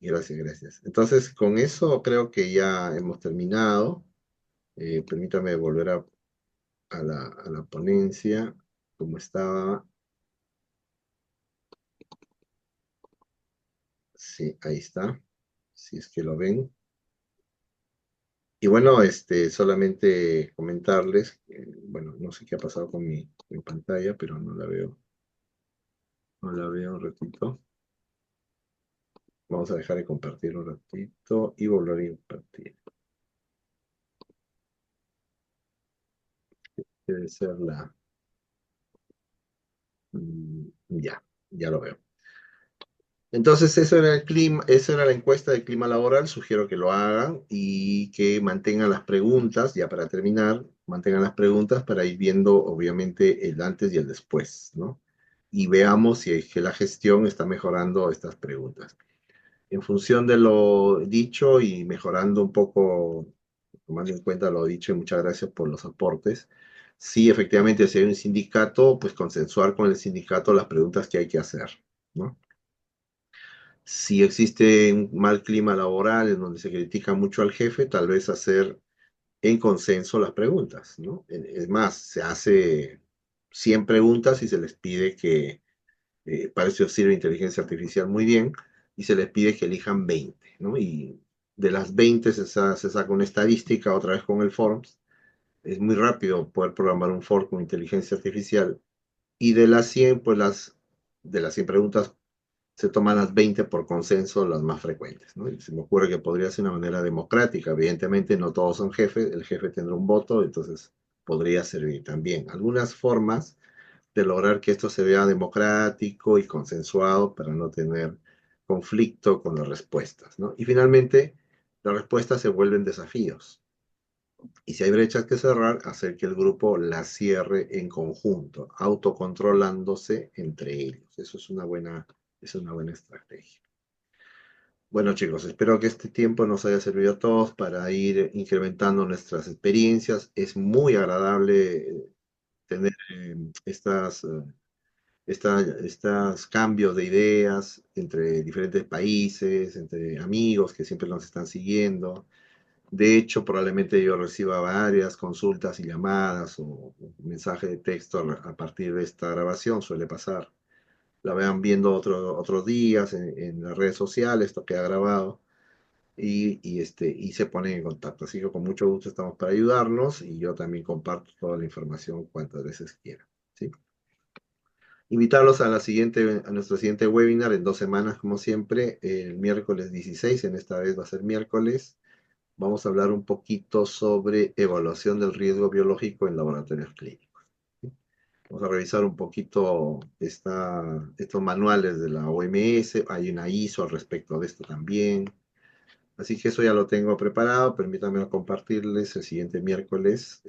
gracias, gracias. Entonces, con eso creo que ya hemos terminado. Permítame volver a la ponencia, como estaba. Sí, ahí está. Si es que lo ven. Y bueno, solamente comentarles, bueno, no sé qué ha pasado con mi pantalla, pero no la veo un ratito. Vamos a dejar de compartir un ratito y volver a compartir. Debe ser ya lo veo. Entonces, eso era el clima, esa era la encuesta de clima laboral. Sugiero que lo hagan y que mantengan las preguntas, ya para terminar, mantengan las preguntas para ir viendo, obviamente, el antes y el después, ¿no? Y veamos si es que la gestión está mejorando estas preguntas. En función de lo dicho y mejorando un poco, tomando en cuenta lo dicho, y muchas gracias por los aportes. Sí, efectivamente, si hay un sindicato, pues consensuar con el sindicato las preguntas que hay que hacer, ¿no? Si existe un mal clima laboral en donde se critica mucho al jefe, tal vez hacer en consenso las preguntas, ¿no? Es más, se hace 100 preguntas y se les pide que, para eso sirve inteligencia artificial muy bien, y se les pide que elijan 20, ¿no? Y de las 20 se saca una estadística otra vez con el Forms. Es muy rápido poder programar un form con inteligencia artificial. Y de las 100, pues de las 100 preguntas se toman las 20 por consenso, las más frecuentes, ¿no? Y se me ocurre que podría ser una manera democrática. Evidentemente no todos son jefes, el jefe tendrá un voto, entonces podría servir también. Algunas formas de lograr que esto se vea democrático y consensuado para no tener conflicto con las respuestas, ¿no? Y finalmente, las respuestas se vuelven desafíos. Y si hay brechas que cerrar, hacer que el grupo las cierre en conjunto, autocontrolándose entre ellos. Es una buena estrategia. Bueno, chicos, espero que este tiempo nos haya servido a todos para ir incrementando nuestras experiencias. Es muy agradable tener estos cambios de ideas entre diferentes países, entre amigos que siempre nos están siguiendo. De hecho, probablemente yo reciba varias consultas y llamadas o mensajes de texto a partir de esta grabación, suele pasar. La vean viendo otros días en las redes sociales, esto que ha grabado, y se ponen en contacto. Así que con mucho gusto estamos para ayudarnos y yo también comparto toda la información cuantas veces quiera. ¿Sí? Invitarlos a nuestro siguiente webinar en 2 semanas, como siempre, el miércoles 16, en esta vez va a ser miércoles. Vamos a hablar un poquito sobre evaluación del riesgo biológico en laboratorios clínicos. ¿Sí? Vamos a revisar un poquito estos manuales de la OMS, hay una ISO al respecto de esto también. Así que eso ya lo tengo preparado, permítanme compartirles el siguiente miércoles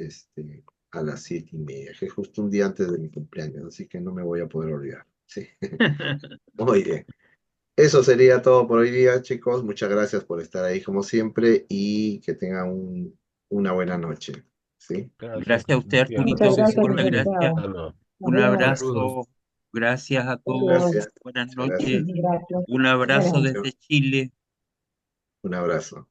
a las 7:30, que es justo un día antes de mi cumpleaños, así que no me voy a poder olvidar. Sí. Muy bien. Eso sería todo por hoy día, chicos. Muchas gracias por estar ahí como siempre y que tengan una buena noche. ¿Sí?
Gracias a usted,
Muchas
Arturito.
gracias,
Muchas gracias.
licenciado. Nos
Un
vemos.
abrazo. Gracias a todos.
Adiós.
Gracias.
Buenas
Muchas
noches.
gracias.
Gracias.
Un abrazo
Buenas
desde Chile.
Un abrazo.